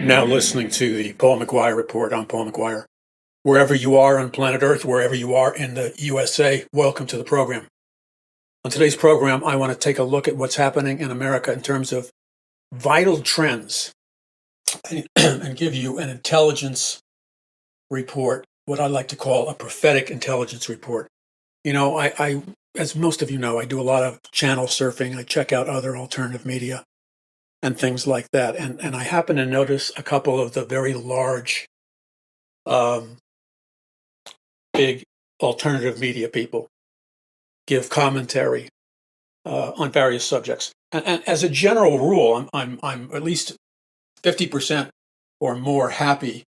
Now listening to the Paul McGUIRE Report. I'm Paul McGUIRE. Wherever you are on planet Earth, wherever you are in the USA, welcome to the program. On today's program, I want to take a look at what's happening in America in terms of vital trends and give you an intelligence report, what I like to call a prophetic intelligence report. You know, I as most of you know, I do a lot of channel surfing. I check out other alternative media and things like that. And I happen to notice a couple of the very large, big alternative media people give commentary on various subjects. And as a general rule, I'm at least 50% or more happy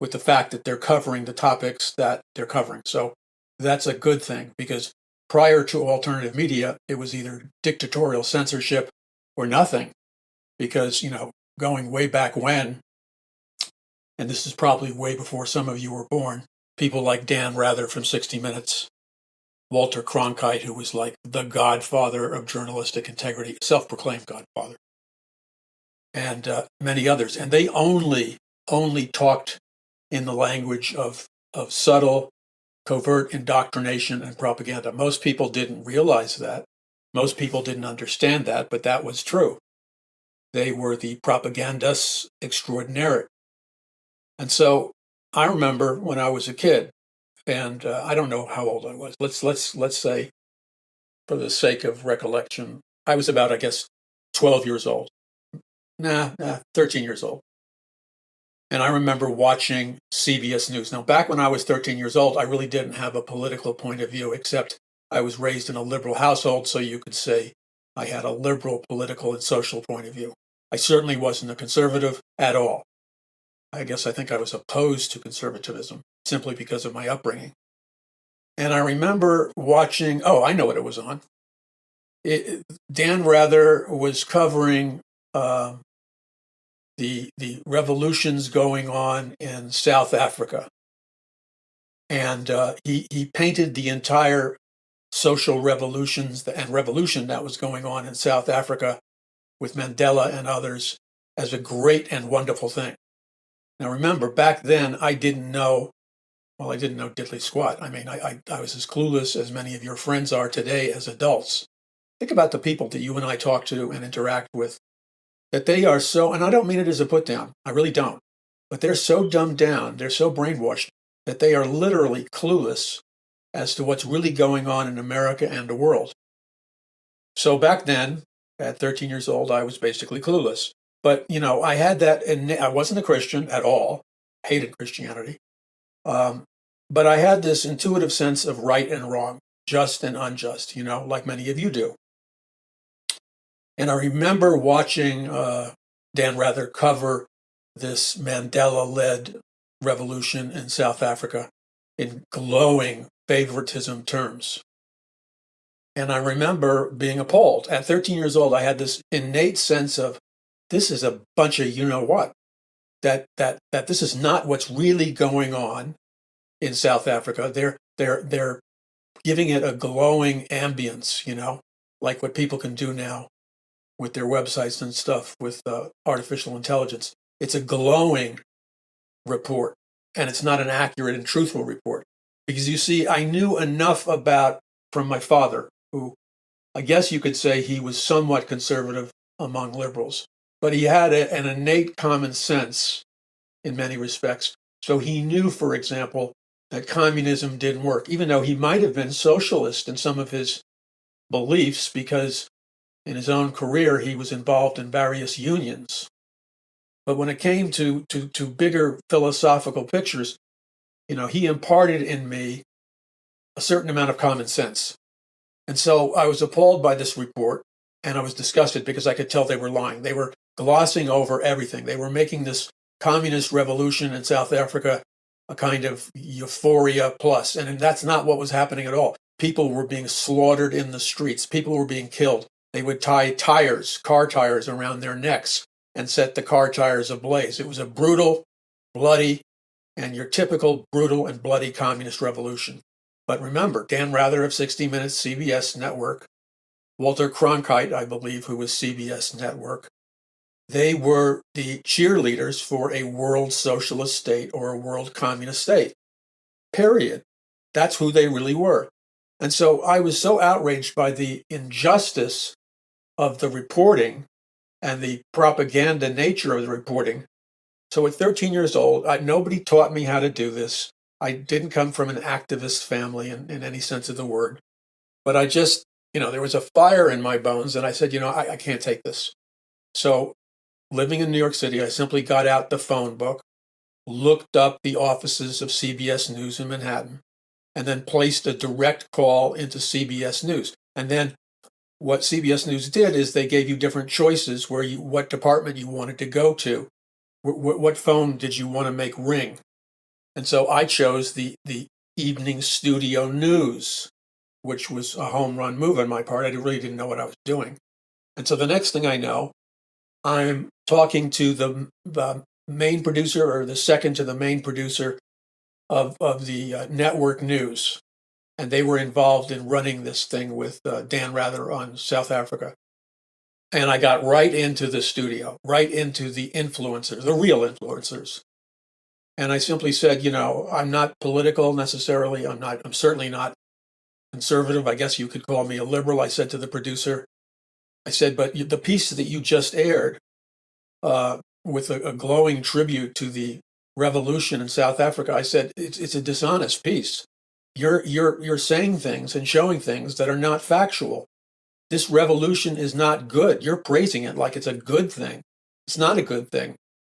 with the fact that they're covering the topics that they're covering. So that's a good thing, because prior to alternative media, it was either dictatorial censorship or nothing. Because, you know, going way back when, and this is probably way before some of you were born, people like Dan Rather from 60 Minutes, Walter Cronkite, who was like the godfather of journalistic integrity, self-proclaimed godfather, and many others. And they only talked in the language of subtle, covert indoctrination and propaganda. Most people didn't realize that. Most people didn't understand that, but that was true. They were the propagandists extraordinaire. And so I remember when I was a kid, and I don't know how old I was. Let's say, for the sake of recollection, I was about, I guess, 12 years old. 13 years old. And I remember watching CBS News. Now, back when I was 13 years old, I really didn't have a political point of view, except I was raised in a liberal household, so you could say I had a liberal political and social point of view. I certainly wasn't a conservative at all. I think I was opposed to conservatism simply because of my upbringing. And I remember watching, I know what it was on. Dan Rather was covering the revolutions going on in South Africa. And he painted the entire social revolutions and revolution that was going on in South Africa with Mandela and others as a great and wonderful thing. Now, remember, back then, I didn't know diddly squat. I mean, I was as clueless as many of your friends are today as adults. Think about the people that you and I talk to and interact with, that they are so, and I don't mean it as a put down, I really don't, but they're so dumbed down, they're so brainwashed, that they are literally clueless as to what's really going on in America and the world. So back then, at 13 years old, I was basically clueless. But, you know, I had that, and I wasn't a Christian at all, hated Christianity. But I had this intuitive sense of right and wrong, just and unjust, you know, like many of you do. And I remember watching Dan Rather cover this Mandela-led revolution in South Africa in glowing favoritism terms. And I remember being appalled. At 13 years old, I had this innate sense of, this is a bunch of you-know-what, that this is not what's really going on in South Africa. They're giving it a glowing ambience, you know, like what people can do now with their websites and stuff with artificial intelligence. It's a glowing report, and it's not an accurate and truthful report. Because you see, I knew enough from my father, who I guess you could say he was somewhat conservative among liberals, but he had an innate common sense in many respects. So he knew, for example, that communism didn't work, even though he might have been socialist in some of his beliefs, because in his own career, he was involved in various unions. But when it came to bigger philosophical pictures, you know, he imparted in me a certain amount of common sense. And so I was appalled by this report, and I was disgusted because I could tell they were lying. They were glossing over everything. They were making this communist revolution in South Africa a kind of euphoria plus, and that's not what was happening at all. People were being slaughtered in the streets. People were being killed. They would tie car tires around their necks and set the car tires ablaze. It was a brutal, bloody, and your typical brutal and bloody communist revolution. But remember, Dan Rather of 60 Minutes, CBS Network, Walter Cronkite, I believe, who was CBS Network, They were the cheerleaders for a world socialist state or a world communist state. Period. That's who they really were. And so I was so outraged by the injustice of the reporting and the propaganda nature of the reporting. So at 13 years old, nobody taught me how to do this. I didn't come from an activist family in any sense of the word. But I just, there was a fire in my bones, and I said, I can't take this. So living in New York City, I simply got out the phone book, looked up the offices of CBS News in Manhattan, and then placed a direct call into CBS News. And then what CBS News did is they gave you different choices what department you wanted to go to, what phone did you want to make ring. And so I chose the evening studio news, which was a home run move on my part. I really didn't know what I was doing. And so the next thing I know, I'm talking to the main producer or the second to the main producer of the network news. And they were involved in running this thing with Dan Rather on South Africa. And I got right into the studio, right into the influencers, the real influencers. And I simply said, I'm not political necessarily. I'm certainly not conservative. I guess you could call me a liberal. I said to the producer, I said, but the piece that you just aired with a glowing tribute to the revolution in South Africa, I said, it's a dishonest piece. You're saying things and showing things that are not factual. This revolution is not good. You're praising it like it's a good thing. It's not a good thing.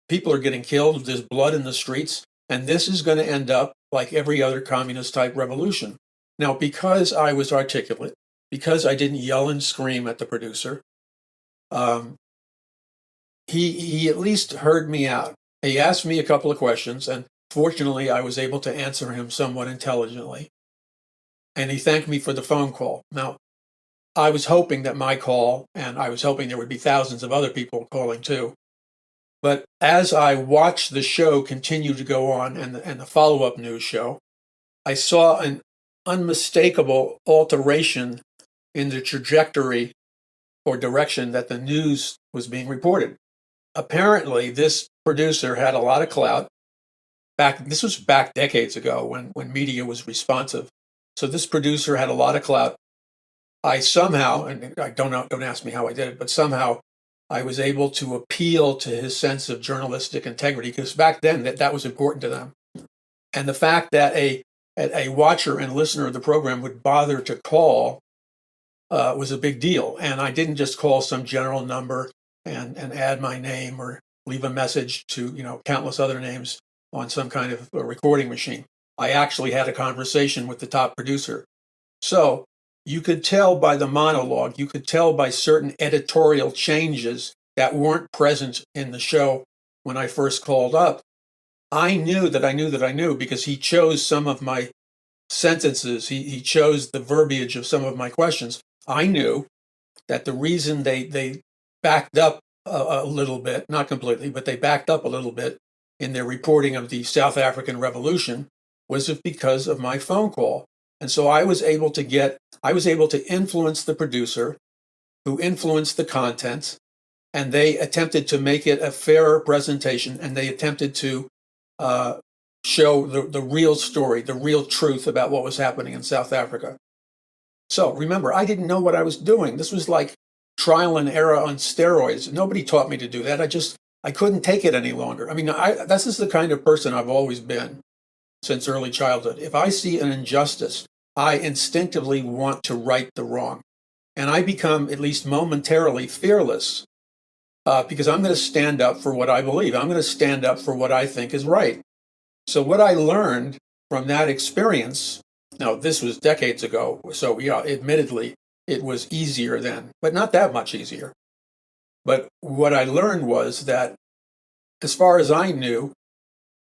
People are getting killed. There's blood in the streets. And this is going to end up like every other communist type revolution. Now, because I was articulate, because I didn't yell and scream at the producer, he at least heard me out. He asked me a couple of questions, and fortunately, I was able to answer him somewhat intelligently. And he thanked me for the phone call. Now, I was hoping that my call, and I was hoping there would be thousands of other people calling too. But as I watched the show continue to go on and the follow-up news show, I saw an unmistakable alteration in the trajectory or direction that the news was being reported. Apparently, this producer had a lot of clout. This was back decades ago when media was responsive. So this producer had a lot of clout. I somehow, and I don't ask me how I did it, but somehow I was able to appeal to his sense of journalistic integrity, because back then that was important to them. And the fact that a watcher and listener of the program would bother to call was a big deal. And I didn't just call some general number and add my name or leave a message to countless other names on some kind of a recording machine. I actually had a conversation with the top producer. So you could tell by the monologue, you could tell by certain editorial changes that weren't present in the show when I first called up. I knew that I knew because he chose some of my sentences. He chose the verbiage of some of my questions. I knew that the reason they backed up a little bit, not completely, but they backed up a little bit in their reporting of the South African Revolution was because of my phone call. And so I was able to influence the producer, who influenced the content, and they attempted to make it a fairer presentation, and they attempted to show the real story, the real truth about what was happening in South Africa. So remember, I didn't know what I was doing. This was like trial and error on steroids. Nobody taught me to do that. I couldn't take it any longer. I mean, this is the kind of person I've always been since early childhood. If I see an injustice, I instinctively want to right the wrong. And I become, at least momentarily, fearless because I'm going to stand up for what I believe. I'm going to stand up for what I think is right. So what I learned from that experience, now this was decades ago, so yeah, admittedly, it was easier then, but not that much easier. But what I learned was that, as far as I knew,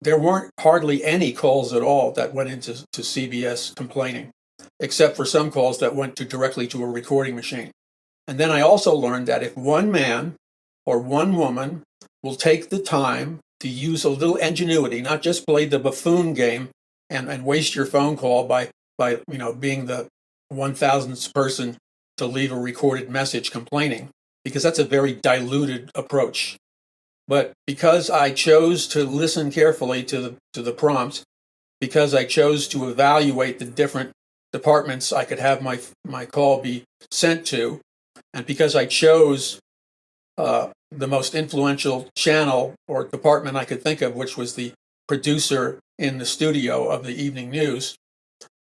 there weren't hardly any calls at all that went into CBS complaining, except for some calls that went directly to a recording machine. And then I also learned that if one man or one woman will take the time to use a little ingenuity, not just play the buffoon game and waste your phone call by being the 1,000th person to leave a recorded message complaining, because that's a very diluted approach. But because I chose to listen carefully to the prompt, because I chose to evaluate the different departments I could have my call be sent to, and because I chose the most influential channel or department I could think of, which was the producer in the studio of the evening news,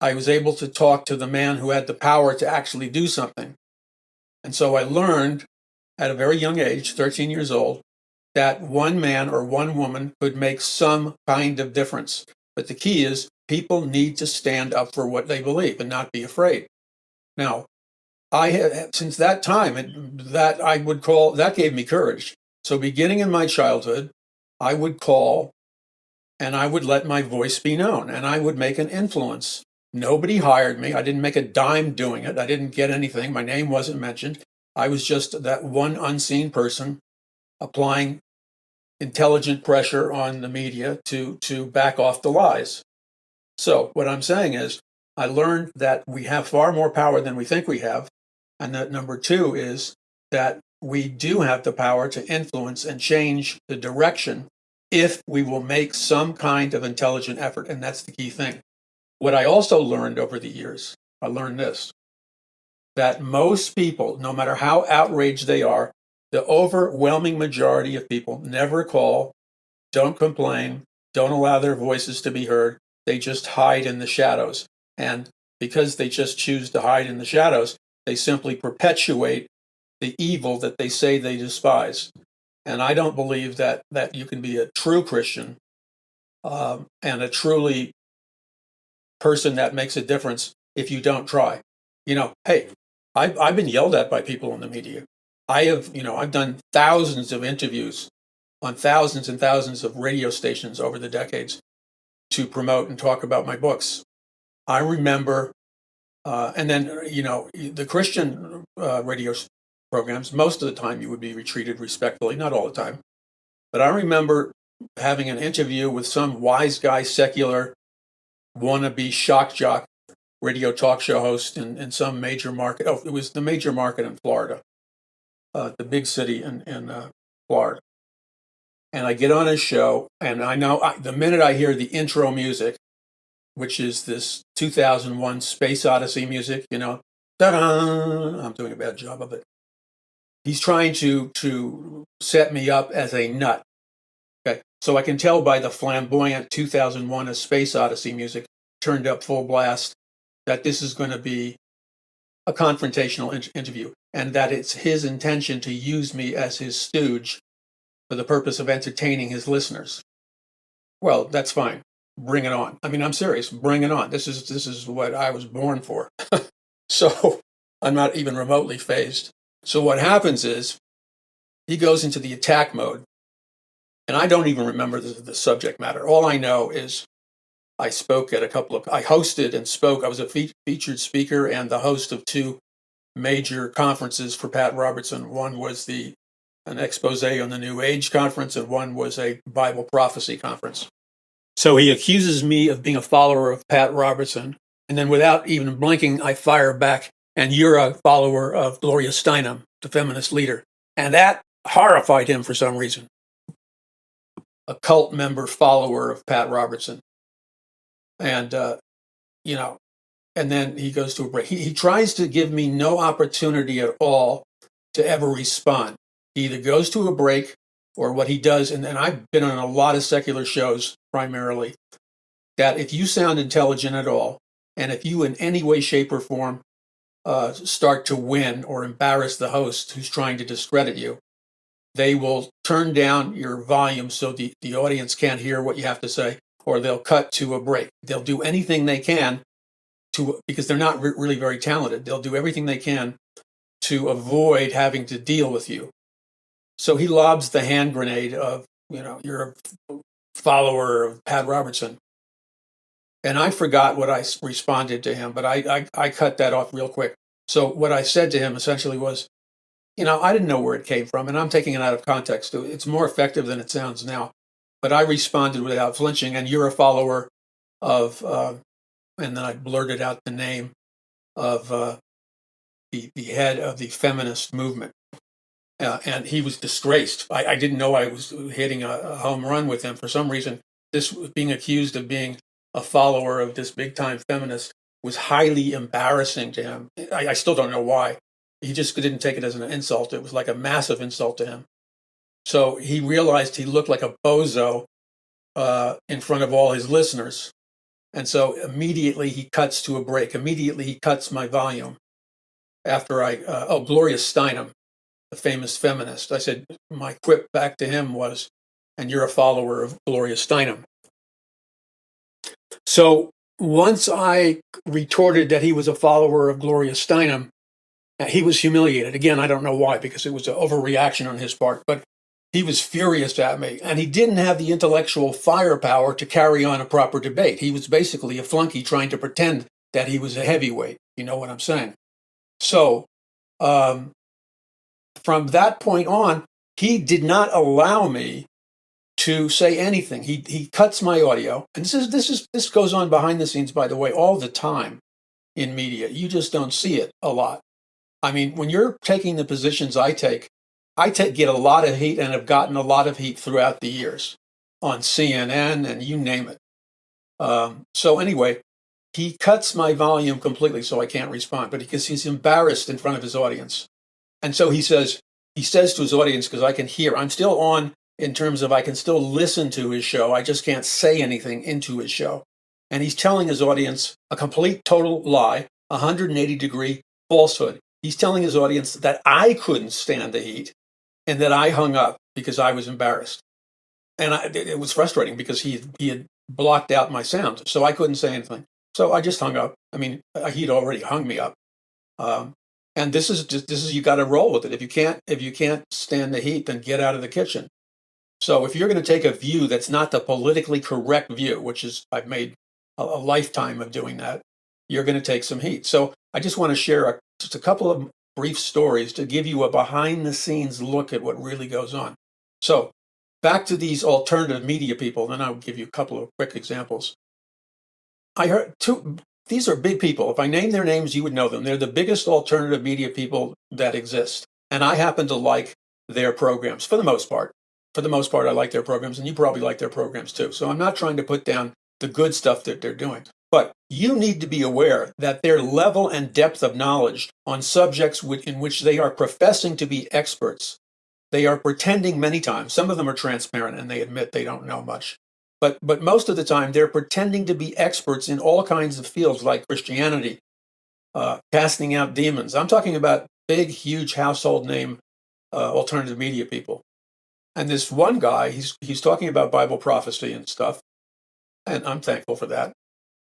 I was able to talk to the man who had the power to actually do something. And so I learned at a very young age, 13 years old, that one man or one woman could make some kind of difference. But the key is people need to stand up for what they believe and not be afraid. Now, I had, since that time, that I would call, that gave me courage. So beginning in my childhood, I would call and I would let my voice be known and I would make an influence. Nobody hired me. I didn't make a dime doing it. I didn't get anything. My name wasn't mentioned. I was just that one unseen person applying intelligent pressure on the media to back off the lies. So what I'm saying is I learned that we have far more power than we think we have. And that number two is that we do have the power to influence and change the direction if we will make some kind of intelligent effort. And that's the key thing. What I also learned over the years, I learned this, that most people, no matter how outraged they are, the overwhelming majority of people never call, don't complain, don't allow their voices to be heard. They just hide in the shadows. And because they just choose to hide in the shadows, they simply perpetuate the evil that they say they despise. And I don't believe that you can be a true Christian and a truly person that makes a difference if you don't try. Hey, I've been yelled at by people in the media. I've done thousands of interviews on thousands and thousands of radio stations over the decades to promote and talk about my books. I remember, and then, the Christian radio programs, most of the time you would be treated respectfully, not all the time. But I remember having an interview with some wise guy, secular, wannabe shock jock radio talk show host in some major market. Oh, it was the major market in Florida, the big city in Florida. And I get on his show, and I know the minute I hear the intro music, which is this 2001 Space Odyssey music, ta-da! I'm doing a bad job of it. He's trying to set me up as a nut. Okay, so I can tell by the flamboyant 2001 A Space Odyssey music turned up full blast that this is going to be a confrontational interview, and that it's his intention to use me as his stooge for the purpose of entertaining his listeners. Well, that's fine. Bring it on. I mean, I'm serious. Bring it on. This is what I was born for. So I'm not even remotely fazed. So what happens is he goes into the attack mode, and I don't even remember the subject matter. All I know is I hosted and spoke. I was a featured speaker and the host of two major conferences for Pat Robertson. One was an expose on the New Age conference, and one was a Bible prophecy conference. So he accuses me of being a follower of Pat Robertson, and then without even blinking, I fire back, and you're a follower of Gloria Steinem, the feminist leader. And that horrified him for some reason. A cult member follower of Pat Robertson. And, and then he goes to a break. He tries to give me no opportunity at all to ever respond. He either goes to a break or what he does, and I've been on a lot of secular shows primarily, that if you sound intelligent at all, and if you in any way, shape, or form start to win or embarrass the host who's trying to discredit you, they will turn down your volume so the audience can't hear what you have to say, or they'll cut to a break. They'll do anything they can because they're not really very talented. They'll do everything they can to avoid having to deal with you. So he lobs the hand grenade of, you're a follower of Pat Robertson. And I forgot what I responded to him, but I cut that off real quick. So what I said to him essentially was, I didn't know where it came from, and I'm taking it out of context. It's more effective than it sounds now. But I responded without flinching, and you're a follower of, and then I blurted out the name of the head of the feminist movement. and he was disgraced. I didn't know I was hitting a home run with him. For some reason, this being accused of being a follower of this big-time feminist was highly embarrassing to him. I still don't know why. He just didn't take it as an insult. It was like a massive insult to him. So he realized he looked like a bozo in front of all his listeners. And so immediately he cuts to a break. Immediately he cuts my volume. After Gloria Steinem, the famous feminist, I said, my quip back to him was, and you're a follower of Gloria Steinem. So once I retorted that he was a follower of Gloria Steinem, he was humiliated. Again, I don't know why, because it was an overreaction on his part, but he was furious at me, and he didn't have the intellectual firepower to carry on a proper debate. He was basically a flunky trying to pretend that he was a heavyweight. You know what I'm saying? So from that point on, he did not allow me to say anything. He cuts my audio, and this goes on behind the scenes, by the way, all the time in media. You just don't see it a lot. I mean, when you're taking the positions I take, get a lot of heat and have gotten a lot of heat throughout the years on CNN and you name it. So anyway, he cuts my volume completely so I can't respond, but because he's embarrassed in front of his audience. And so he says to his audience, because I can hear, I'm still on in terms of I can still listen to his show. I just can't say anything into his show. And he's telling his audience a complete, total lie, 180-degree falsehood. He's telling his audience that I couldn't stand the heat and that I hung up because I was embarrassed. And it was frustrating because he had blocked out my sound, so I couldn't say anything. So I just hung up. I mean, he'd already hung me up. And this is you got to roll with it. If you can't stand the heat, then get out of the kitchen. So if you're going to take a view that's not the politically correct view, which is I've made a lifetime of doing that, you're going to take some heat. So I just want to share just a couple of brief stories to give you a behind-the-scenes look at what really goes on. So back to these alternative media people, then I'll give you a couple of quick examples. I heard these are big people. If I name their names, you would know them. They're the biggest alternative media people that exist. And I happen to like their programs for the most part. For the most part, I like their programs, and you probably like their programs too. So I'm not trying to put down the good stuff that they're doing. But you need to be aware that their level and depth of knowledge on subjects in which they are professing to be experts, they are pretending many times. Some of them are transparent and they admit they don't know much. But most of the time, they're pretending to be experts in all kinds of fields like Christianity, casting out demons. I'm talking about big, huge household name alternative media people. And this one guy, he's talking about Bible prophecy and stuff, and I'm thankful for that.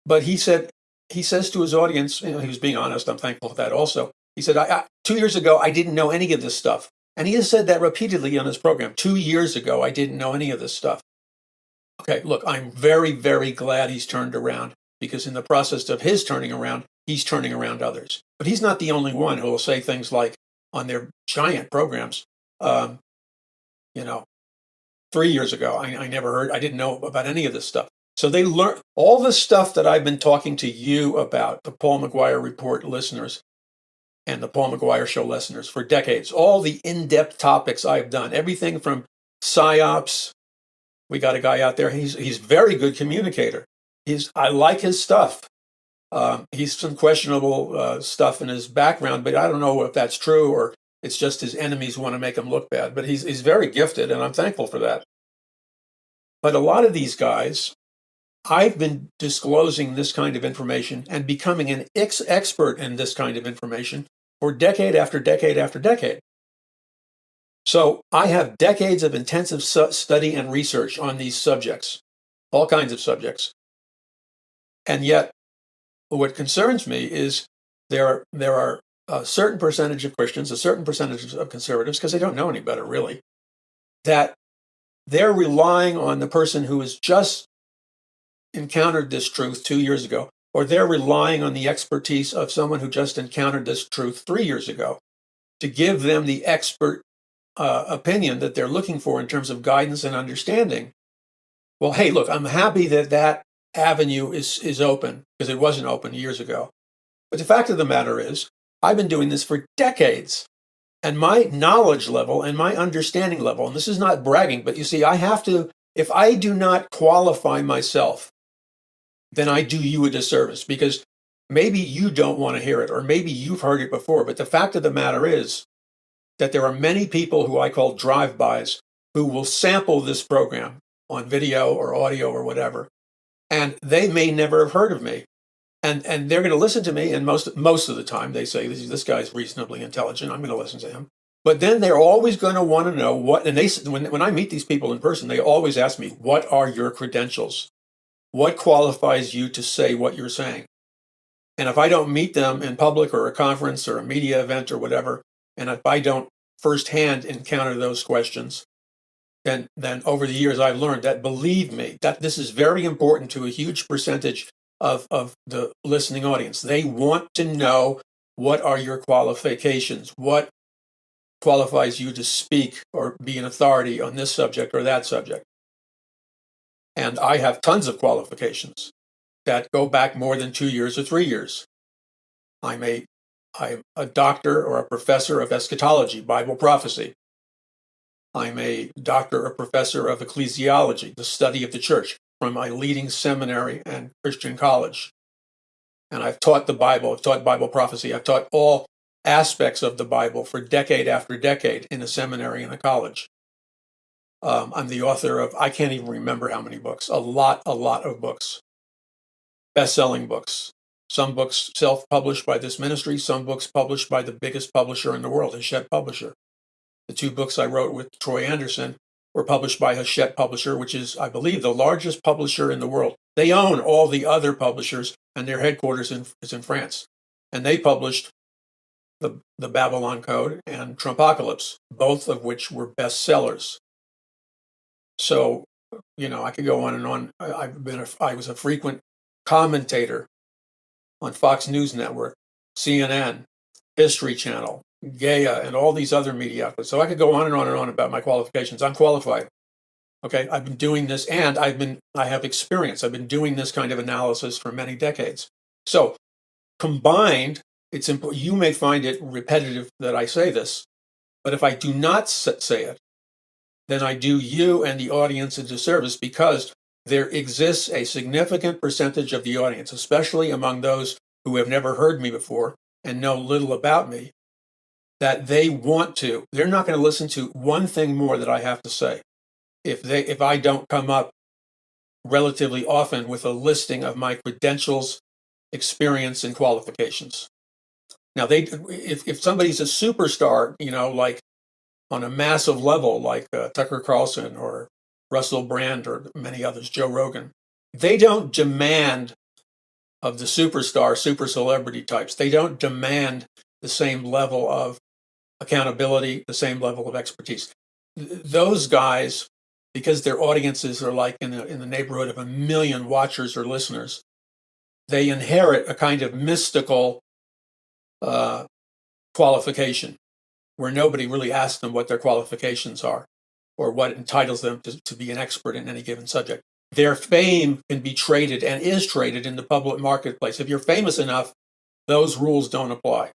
But he says to his audience, he was being honest, I'm thankful for that also. He said, 2 years ago, I didn't know any of this stuff. And he has said that repeatedly on his program. 2 years ago, I didn't know any of this stuff. Okay, look, I'm very, very glad he's turned around, because in the process of his turning around, he's turning around others. But he's not the only one who will say things like on their giant programs, 3 years ago, I didn't know about any of this stuff. So they learn all the stuff that I've been talking to you about, the Paul McGUIRE Report listeners and the Paul McGUIRE Show listeners for decades, all the in-depth topics I've done, everything from psyops. We got a guy out there. He's very good communicator. I like his stuff. He's some questionable stuff in his background, but I don't know if that's true or it's just his enemies want to make him look bad. But he's very gifted, and I'm thankful for that. But a lot of these guys, I've been disclosing this kind of information and becoming an expert in this kind of information for decade after decade after decade. So I have decades of intensive study and research on these subjects, all kinds of subjects. And yet, what concerns me is there are a certain percentage of Christians, a certain percentage of conservatives, because they don't know any better, really, that they're relying on the person who has just encountered this truth 2 years ago, or they're relying on the expertise of someone who just encountered this truth 3 years ago to give them the expert opinion that they're looking for in terms of guidance and understanding. Well, hey, look, I'm happy that avenue is open, because it wasn't open years ago. But the fact of the matter is, I've been doing this for decades, And my knowledge level and my understanding level, and this is not bragging, but you see, I have to, if I do not qualify myself, then I do you a disservice, because maybe you don't want to hear it, or maybe you've heard it before. But the fact of the matter is that there are many people who I call drive-bys who will sample this program on video or audio or whatever, and they may never have heard of me. And they're going to listen to me, and most of the time they say, this guy's reasonably intelligent, I'm going to listen to him. But then they're always going to want to know what, and when I meet these people in person, they always ask me, what are your credentials? What qualifies you to say what you're saying? And if I don't meet them in public or a conference or a media event or whatever, and if I don't firsthand encounter those questions, then over the years I've learned that, believe me, that this is very important to a huge percentage of the listening audience. They want to know, what are your qualifications? What qualifies you to speak or be an authority on this subject or that subject? And I have tons of qualifications that go back more than 2 years or 3 years. I'm a doctor or a professor of eschatology, Bible prophecy. I'm a doctor or professor of ecclesiology, the study of the church, from my leading seminary and Christian college. And I've taught the Bible, I've taught Bible prophecy, I've taught all aspects of the Bible for decade after decade in a seminary and a college. I'm the author of, I can't even remember how many books, a lot of books, best-selling books. Some books self-published by this ministry, some books published by the biggest publisher in the world, Hachette Publisher. The 2 books I wrote with Troy Anderson were published by Hachette Publisher, which is, I believe, the largest publisher in the world. They own all the other publishers, and their headquarters is in France. And they published the Babylon Code and Trumpocalypse, both of which were bestsellers. So, I could go on and on. I was a frequent commentator on Fox News Network, CNN, History Channel, Gaia, and all these other media outlets. So I could go on and on and on about my qualifications. I'm qualified. Okay, I've been doing this, and I have experience. I've been doing this kind of analysis for many decades. So combined, it's important. You may find it repetitive that I say this, but if I do not say it, then I do you and the audience a disservice, because there exists a significant percentage of the audience, especially among those who have never heard me before and know little about me, that they're not going to listen to one thing more that I have to say if I don't come up relatively often with a listing of my credentials, experience, and qualifications. Now, if somebody's a superstar, like on a massive level, like Tucker Carlson or Russell Brand or many others, Joe Rogan, they don't demand of the superstar, super celebrity types. They don't demand the same level of accountability, the same level of expertise. Those guys, because their audiences are like in the neighborhood of 1 million watchers or listeners, they inherit a kind of mystical qualification where nobody really asks them what their qualifications are or what entitles them to be an expert in any given subject. Their fame can be traded and is traded in the public marketplace. If you're famous enough, those rules don't apply.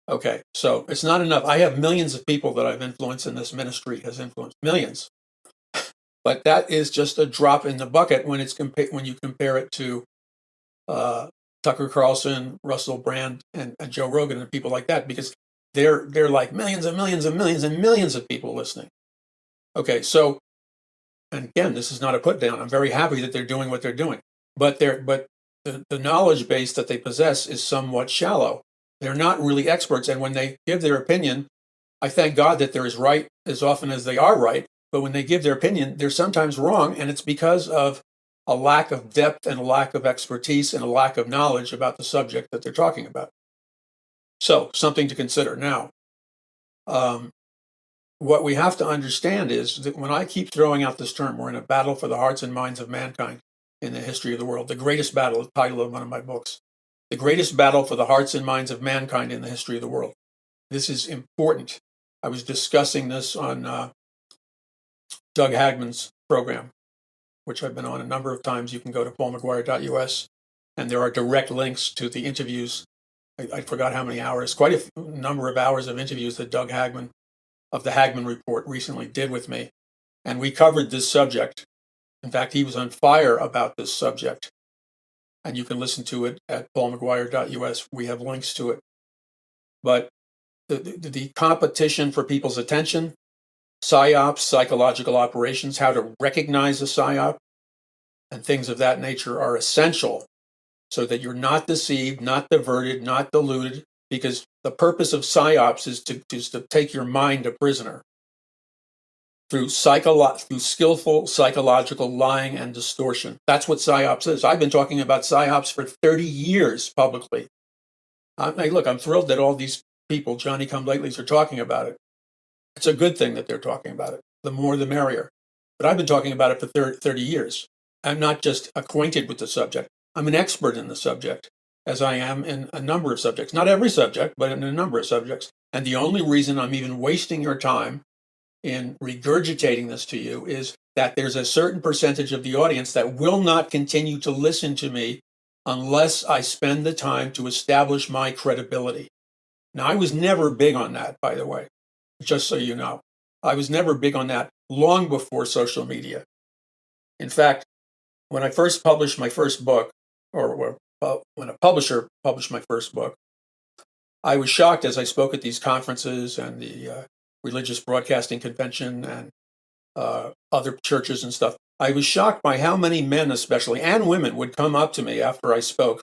Okay, so it's not enough. I have millions of people that I've influenced, and this ministry has influenced millions. But that is just a drop in the bucket when you compare it to Tucker Carlson, Russell Brand, and Joe Rogan and people like that, because they're like millions and millions and millions and millions of people listening. Okay, so, and again, this is not a put down. I'm very happy that they're doing what they're doing, but the knowledge base that they possess is somewhat shallow. They're not really experts, and when they give their opinion, I thank God that they're as right as often as they are right. But when they give their opinion, they're sometimes wrong, and it's because of a lack of depth and a lack of expertise and a lack of knowledge about the subject that they're talking about. So, something to consider. Now, what we have to understand is that when I keep throwing out this term, we're in a battle for the hearts and minds of mankind in the history of the world. The greatest battle, the title of one of my books. The greatest battle for the hearts and minds of mankind in the history of the world. This is important. I was discussing this on Doug Hagman's program, which I've been on a number of times. You can go to paulmcguire.us, and there are direct links to the interviews I forgot how many hours, quite a number of hours of interviews that Doug Hagman of the Hagman Report recently did with me. And we covered this subject. In fact, he was on fire about this subject. And you can listen to it at paulmcguire.us. We have links to it. But the competition for people's attention, PSYOPs, psychological operations, how to recognize a PSYOP, and things of that nature are essential so that you're not deceived, not diverted, not deluded, because the purpose of PSYOPs is to take your mind a prisoner through skillful psychological lying and distortion. That's what PSYOPs is. I've been talking about PSYOPs for 30 years publicly. Look, I'm thrilled that all these people, Johnny-come-latelys, are talking about it. It's a good thing that they're talking about it. The more, the merrier. But I've been talking about it for 30 years. I'm not just acquainted with the subject. I'm an expert in the subject, as I am in a number of subjects. Not every subject, but in a number of subjects. And the only reason I'm even wasting your time in regurgitating this to you is that there's a certain percentage of the audience that will not continue to listen to me unless I spend the time to establish my credibility. Now, I was never big on that, by the way, just so you know. I was never big on that long before social media. In fact, when I first published my first book, or when a publisher published my first book, I was shocked as I spoke at these conferences and the Religious Broadcasting Convention and other churches and stuff. I was shocked by how many men especially, and women, would come up to me after I spoke.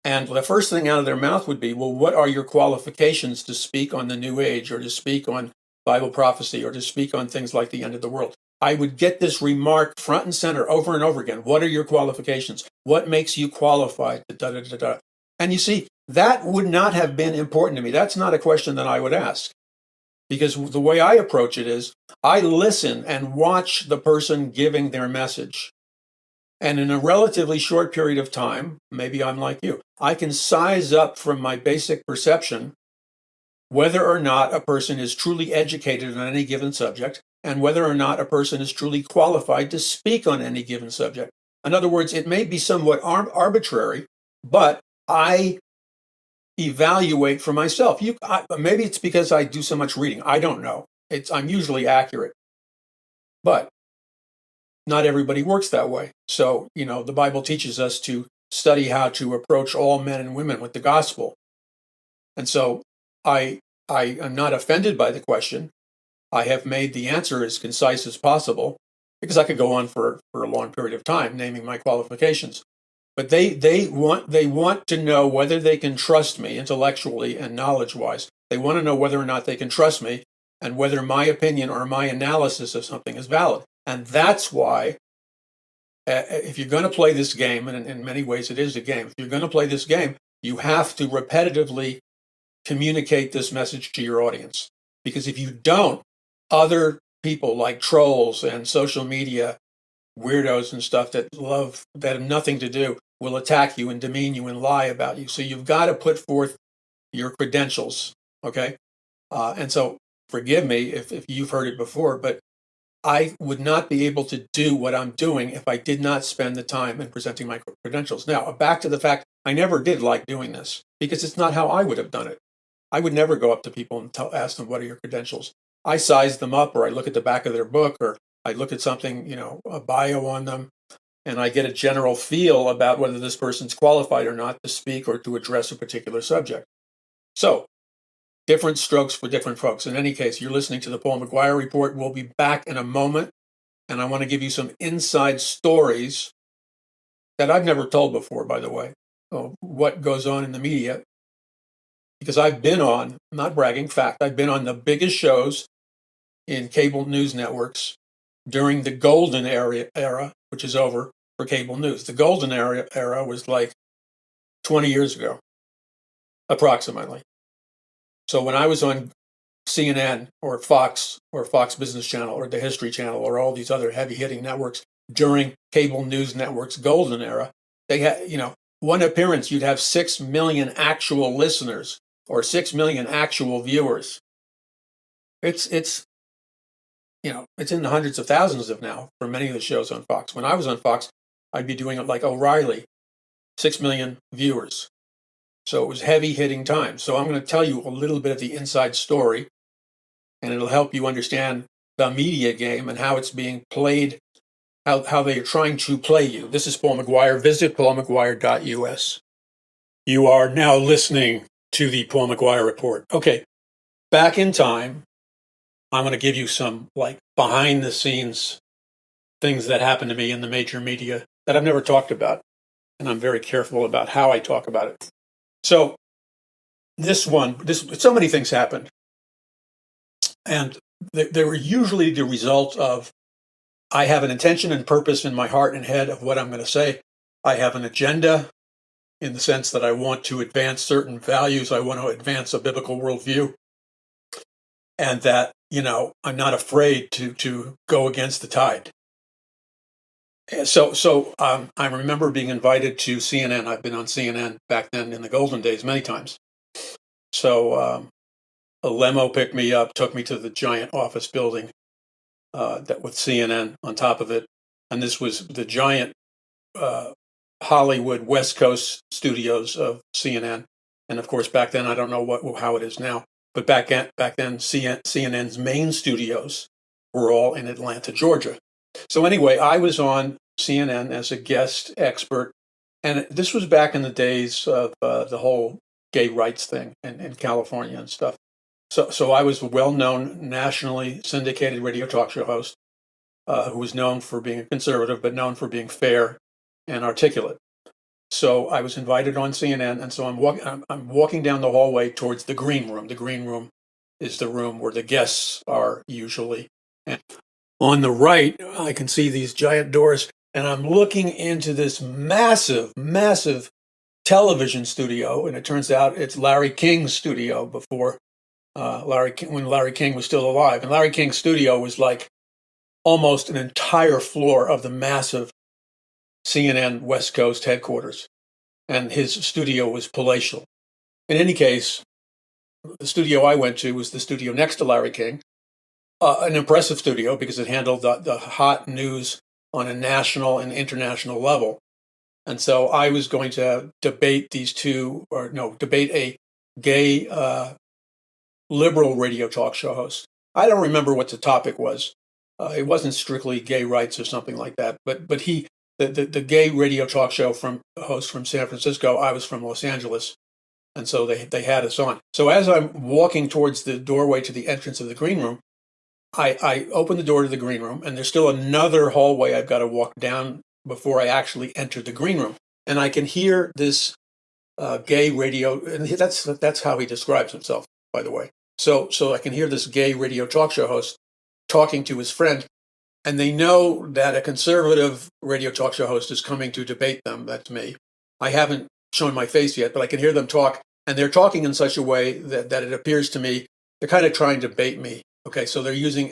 And the first thing out of their mouth would be, well, what are your qualifications to speak on the New Age or to speak on Bible prophecy or to speak on things like the end of the world? I would get this remark front and center over and over again. What are your qualifications? What makes you qualified? Da, da, da, da. And you see, that would not have been important to me. That's not a question that I would ask. Because the way I approach it is, I listen and watch the person giving their message. And in a relatively short period of time, maybe I'm like you, I can size up from my basic perception whether or not a person is truly educated on any given subject and whether or not a person is truly qualified to speak on any given subject. In other words, it may be somewhat arbitrary, but I evaluate for myself. Maybe it's because I do so much reading. I don't know. I'm usually accurate. But not everybody works that way. So, the Bible teaches us to study how to approach all men and women with the gospel. And so I am not offended by the question. I have made the answer as concise as possible because I could go on for a long period of time naming my qualifications. But they want to know whether they can trust me intellectually and knowledge-wise. They want to know whether or not they can trust me and whether my opinion or my analysis of something is valid. And that's why, if you're going to play this game, and in many ways it is a game, if you're going to play this game, you have to repetitively communicate this message to your audience. Because if you don't, other people like trolls and social media weirdos and stuff that have nothing to do will attack you and demean you and lie about you. So you've got to put forth your credentials, okay? And so forgive me if you've heard it before, but I would not be able to do what I'm doing if I did not spend the time in presenting my credentials. Now, back to the fact, I never did like doing this because it's not how I would have done it. I would never go up to people and ask them, what are your credentials? I size them up, or I look at the back of their book, or I look at something, a bio on them, and I get a general feel about whether this person's qualified or not to speak or to address a particular subject. So, different strokes for different folks. In any case, you're listening to the Paul McGUIRE Report. We'll be back in a moment, and I want to give you some inside stories that I've never told before, by the way, of what goes on in the media. Because I've been on, I'm not bragging, fact, I've been on the biggest shows in cable news networks during the golden era, which is over for cable news. The golden era was like 20 years ago, approximately. So when I was on CNN or Fox Business Channel or the History Channel or all these other heavy-hitting networks during cable news networks' golden era, they had, one appearance, you'd have 6 million actual listeners or 6 million actual viewers. It's in the hundreds of thousands of now for many of the shows on Fox. When I was on Fox, I'd be doing it like O'Reilly, 6 million viewers. So it was heavy hitting times. So I'm going to tell you a little bit of the inside story, and it'll help you understand the media game and how it's being played, how they are trying to play you. This is Paul McGUIRE. Visit paulmcguire.us. You are now listening to the Paul McGUIRE Report. Okay, back in time, I'm going to give you some like behind the scenes things that happened to me in the major media that I've never talked about. And I'm very careful about how I talk about it. So so many things happened. And they were usually the result of, I have an intention and purpose in my heart and head of what I'm going to say. I have an agenda in the sense that I want to advance certain values. I want to advance a biblical worldview. And that, I'm not afraid to go against the tide. So I remember being invited to CNN. I've been on CNN back then in the golden days many times. So a limo picked me up, took me to the giant office building that with CNN on top of it, and this was the giant Hollywood West Coast studios of CNN. And of course, back then I don't know how it is now, but back then CNN's main studios were all in Atlanta, Georgia. So anyway, I was on CNN as a guest expert, and this was back in the days of the whole gay rights thing in California and stuff. So I was a well-known, nationally syndicated radio talk show host who was known for being a conservative, but known for being fair and articulate. So I was invited on CNN, and so I'm walking down the hallway towards the green room. The green room is the room where the guests are usually. And on the right, I can see these giant doors, and I'm looking into this massive, massive television studio, and it turns out it's Larry King's studio before when Larry King was still alive. And Larry King's studio was like almost an entire floor of the massive CNN West Coast headquarters. And his studio was palatial. In any case, the studio I went to was the studio next to Larry King, an impressive studio because it handled the hot news on a national and international level. And so I was going to debate debate a gay liberal radio talk show host. I don't remember what the topic was. It wasn't strictly gay rights or something like that. But the gay radio talk show host from San Francisco, I was from Los Angeles. And so they had us on. So as I'm walking towards the doorway to the entrance of the green room, I open the door to the green room, and there's still another hallway I've got to walk down before I actually enter the green room. And I can hear this gay radio, and that's how he describes himself, by the way. So I can hear this gay radio talk show host talking to his friend, and they know that a conservative radio talk show host is coming to debate them. That's me. I haven't shown my face yet, but I can hear them talk, and they're talking in such a way that it appears to me they're kind of trying to bait me. Okay, so they're using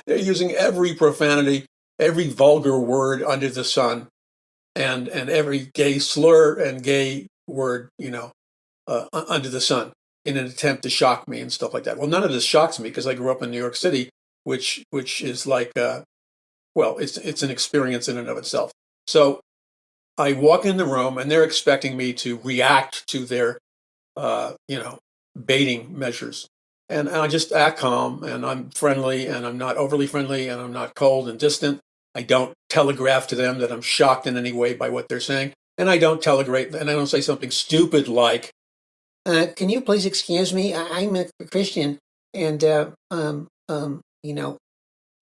every profanity, every vulgar word under the sun, and every gay slur and gay word, under the sun, in an attempt to shock me and stuff like that. Well, none of this shocks me because I grew up in New York City, which is like, it's an experience in and of itself. So I walk in the room, and they're expecting me to react to their, baiting measures. And I just act calm, and I'm friendly, and I'm not overly friendly, and I'm not cold and distant. I don't telegraph to them that I'm shocked in any way by what they're saying. And I don't say something stupid like, can you please excuse me? I'm a Christian, and, it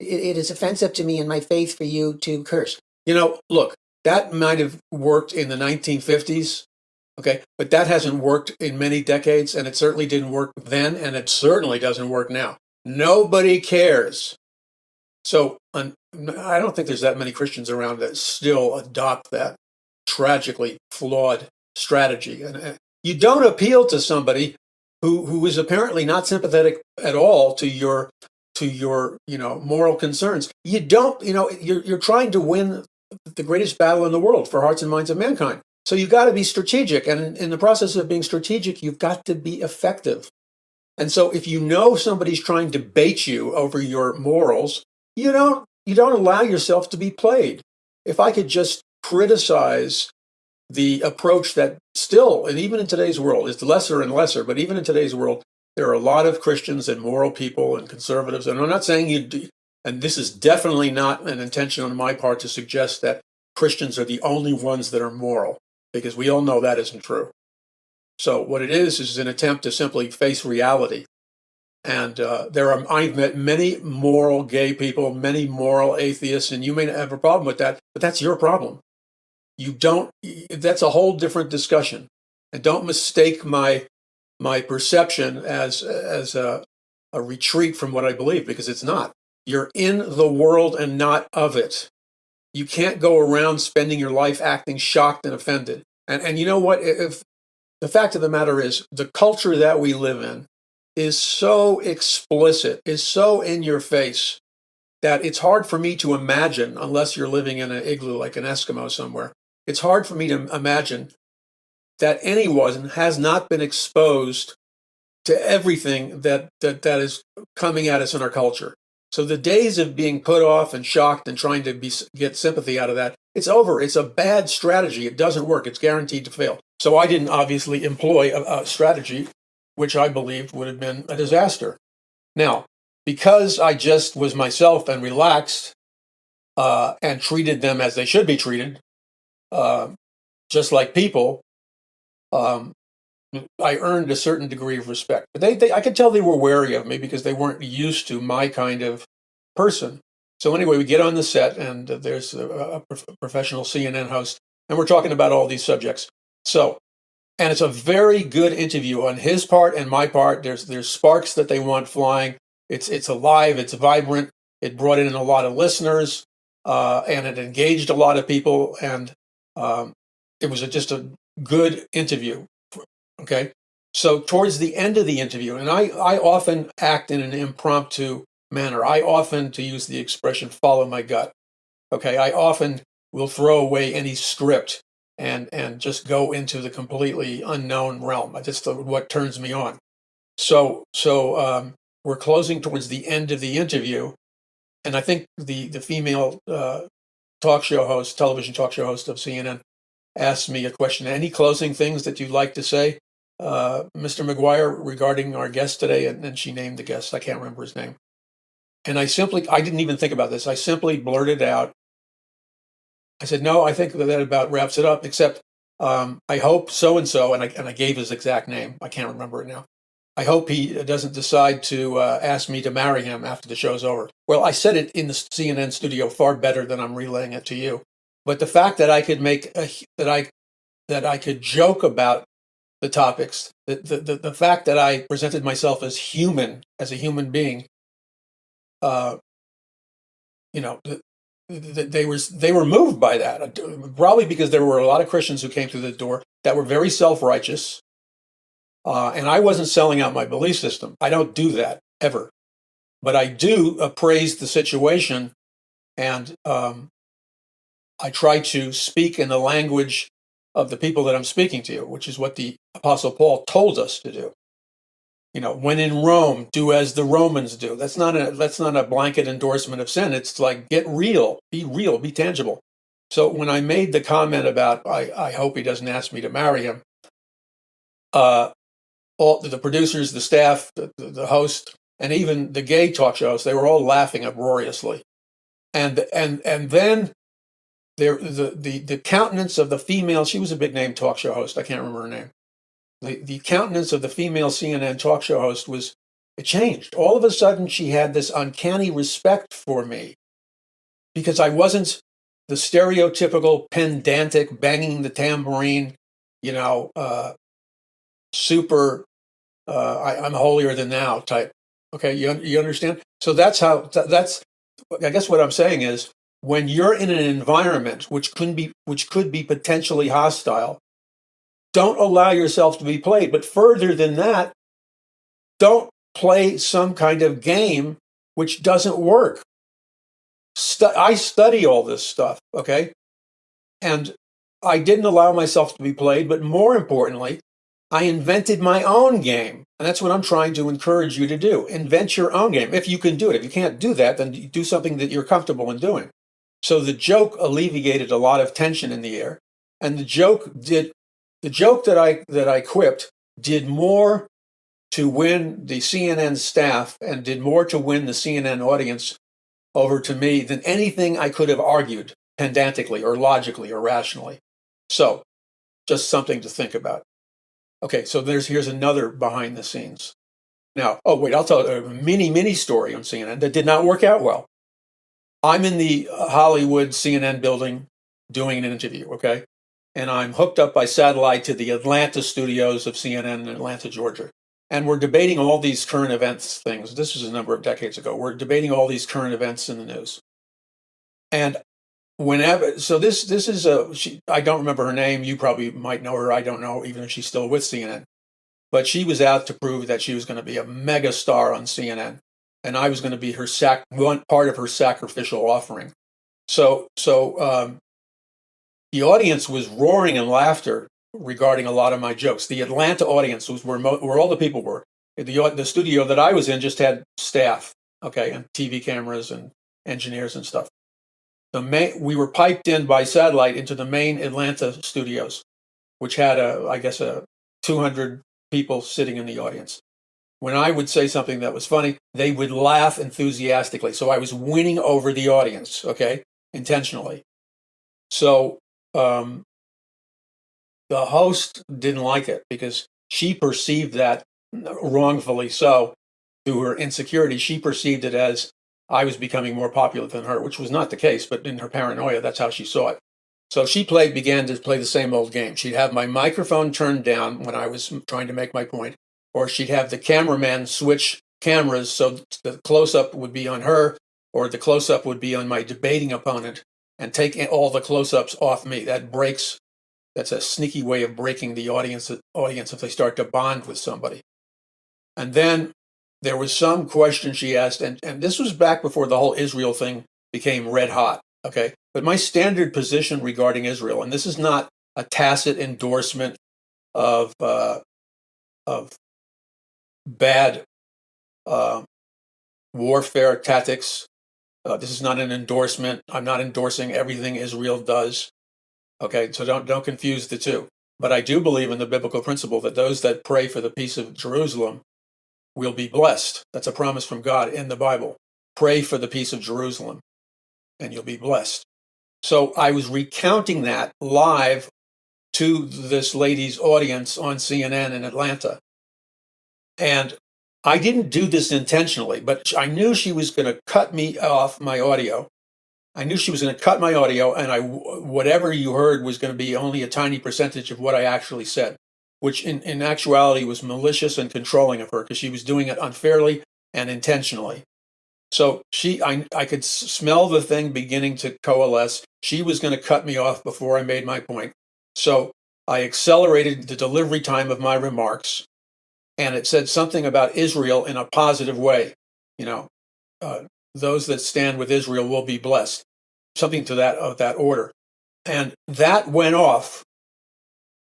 is offensive to me in my faith for you to curse. Look, that might have worked in the 1950s. Okay, but that hasn't worked in many decades, and it certainly didn't work then, and it certainly doesn't work now. Nobody cares. So I don't think there's that many Christians around that still adopt that tragically flawed strategy. And you don't appeal to somebody who is apparently not sympathetic at all to your moral concerns. You don't, you're trying to win the greatest battle in the world for hearts and minds of mankind. So you've got to be strategic. And in the process of being strategic, you've got to be effective. And so if you know somebody's trying to bait you over your morals, you don't allow yourself to be played. If I could just criticize the approach that still, and even in today's world, is lesser and lesser, but even in today's world, there are a lot of Christians and moral people and conservatives, and I'm not saying you do, and this is definitely not an intention on my part to suggest that Christians are the only ones that are moral, because we all know that isn't true. So what it is an attempt to simply face reality. And I've met many moral gay people, many moral atheists, and you may not have a problem with that, but that's your problem. That's a whole different discussion. And don't mistake my perception as a retreat from what I believe, because it's not. You're in the world and not of it. You can't go around spending your life acting shocked and offended. And you know what? If the fact of the matter is, the culture that we live in is so explicit, is so in your face, that it's hard for me to imagine, unless you're living in an igloo like an Eskimo somewhere, it's hard for me to imagine that anyone has not been exposed to everything that is coming at us in our culture. So the days of being put off and shocked and trying to get sympathy out of that, it's over. It's a bad strategy. It doesn't work. It's guaranteed to fail. So I didn't obviously employ a strategy which I believed would have been a disaster. Now, because I just was myself and relaxed and treated them as they should be treated, just like people, I earned a certain degree of respect. But I could tell they were wary of me because they weren't used to my kind of person. So anyway, we get on the set, and there's a professional CNN host, and we're talking about all these subjects. And it's a very good interview on his part and my part. There's sparks that they want flying. It's alive. It's vibrant. It brought in a lot of listeners, and it engaged a lot of people. And it was just a good interview. Okay, so towards the end of the interview, and I often act in an impromptu manner. I often, to use the expression, follow my gut. Okay, I often will throw away any script and just go into the completely unknown realm. That's what turns me on. So we're closing towards the end of the interview, and I think the female television talk show host of CNN asked me a question. Any closing things that you'd like to say, Mr. McGUIRE, regarding our guest today? And then she named the guest. I can't remember his name. And I didn't even think about this. I simply blurted out, I said, no, I think that about wraps it up, except I hope so-and-so, and I gave his exact name. I can't remember it now. I hope he doesn't decide to ask me to marry him after the show's over. Well, I said it in the CNN studio far better than I'm relaying it to you. But the fact that I could that I could joke about the topics, the fact that I presented myself as a human being, they were moved by that. Probably because there were a lot of Christians who came through the door that were very self-righteous, and I wasn't selling out my belief system. I don't do that ever, but I do appraise the situation, and I try to speak in the language of the people that I'm speaking to, which is what the Apostle Paul told us to do. When in Rome, do as the Romans do. That's not a blanket endorsement of sin. It's like, get real, be tangible. So when I made the comment about, I hope he doesn't ask me to marry him, all the producers, the staff, the host, and even the gay talk shows, they were all laughing uproariously. And then the countenance of the female, she was a big name talk show host. I can't remember her name. The countenance of the female CNN talk show host it changed. All of a sudden, she had this uncanny respect for me because I wasn't the stereotypical pedantic, banging the tambourine, super, I'm holier than thou type. Okay, you understand? So that's I guess what I'm saying is, when you're in an environment which could be potentially hostile, don't allow yourself to be played. But further than that, don't play some kind of game which doesn't work. I study all this stuff, okay? And I didn't allow myself to be played, but more importantly, I invented my own game. And that's what I'm trying to encourage you to do. Invent your own game, if you can do it. If you can't do that, then do something that you're comfortable in doing. So the joke alleviated a lot of tension in the air. And the joke that I quipped did more to win the CNN staff and did more to win the CNN audience over to me than anything I could have argued pedantically or logically or rationally. So, just something to think about. Okay, so here's another behind the scenes. Now, oh wait, I'll tell a mini story on CNN that did not work out well. I'm in the Hollywood CNN building doing an interview, okay? And I'm hooked up by satellite to the Atlanta studios of CNN in Atlanta, Georgia. And we're debating all these current events things. This was a number of decades ago. We're debating all these current events in the news. And whenever, so this is I don't remember her name. You probably might know her. I don't know, even if she's still with CNN. But she was out to prove that she was going to be a mega star on CNN. And I was going to be her one part of her sacrificial offering. So the audience was roaring in laughter regarding a lot of my jokes. The Atlanta audience was where all the people were. The studio that I was in just had staff, okay, and TV cameras and engineers and stuff. We were piped in by satellite into the main Atlanta studios, which had I guess 200 people sitting in the audience. When I would say something that was funny, they would laugh enthusiastically. So I was winning over the audience, okay, intentionally. So the host didn't like it because she perceived that, wrongfully so, through her insecurity. She perceived it as I was becoming more popular than her, which was not the case, but in her paranoia, that's how she saw it. So she began to play the same old game. She'd have my microphone turned down when I was trying to make my point, or she'd have the cameraman switch cameras so the close-up would be on her, or the close-up would be on my debating opponent, and take all the close-ups off me. That's a sneaky way of breaking the audience if they start to bond with somebody. And then there was some question she asked, and this was back before the whole Israel thing became red hot, okay? But my standard position regarding Israel, and this is not a tacit endorsement of bad warfare tactics. This is not an endorsement. I'm not endorsing everything Israel does. Okay, so don't confuse the two. But I do believe in the biblical principle that those that pray for the peace of Jerusalem will be blessed. That's a promise from God in the Bible. Pray for the peace of Jerusalem, and you'll be blessed. So I was recounting that live to this lady's audience on CNN in Atlanta. And I didn't do this intentionally, but I knew she was going to cut me off my audio. I knew she was going to cut my audio, and whatever you heard was going to be only a tiny percentage of what I actually said, which in actuality was malicious and controlling of her because she was doing it unfairly and intentionally. So I could smell the thing beginning to coalesce. She was going to cut me off before I made my point. So I accelerated the delivery time of my remarks, and it said something about Israel in a positive way. Those that stand with Israel will be blessed. Something to that order. And that went off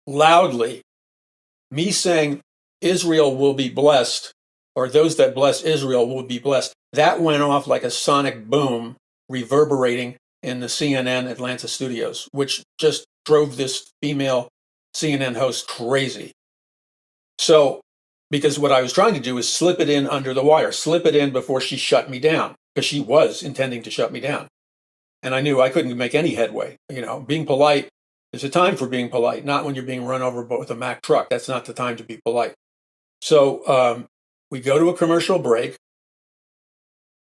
loudly. Me saying Israel will be blessed, or those that bless Israel will be blessed, that went off like a sonic boom, reverberating in the CNN Atlanta studios, which just drove this female CNN host crazy. So, because what I was trying to do is slip it in under the wire, slip it in before she shut me down, because she was intending to shut me down. And I knew I couldn't make any headway. Being polite, there's a time for being polite, not when you're being run over with a Mack truck. That's not the time to be polite. So we go to a commercial break.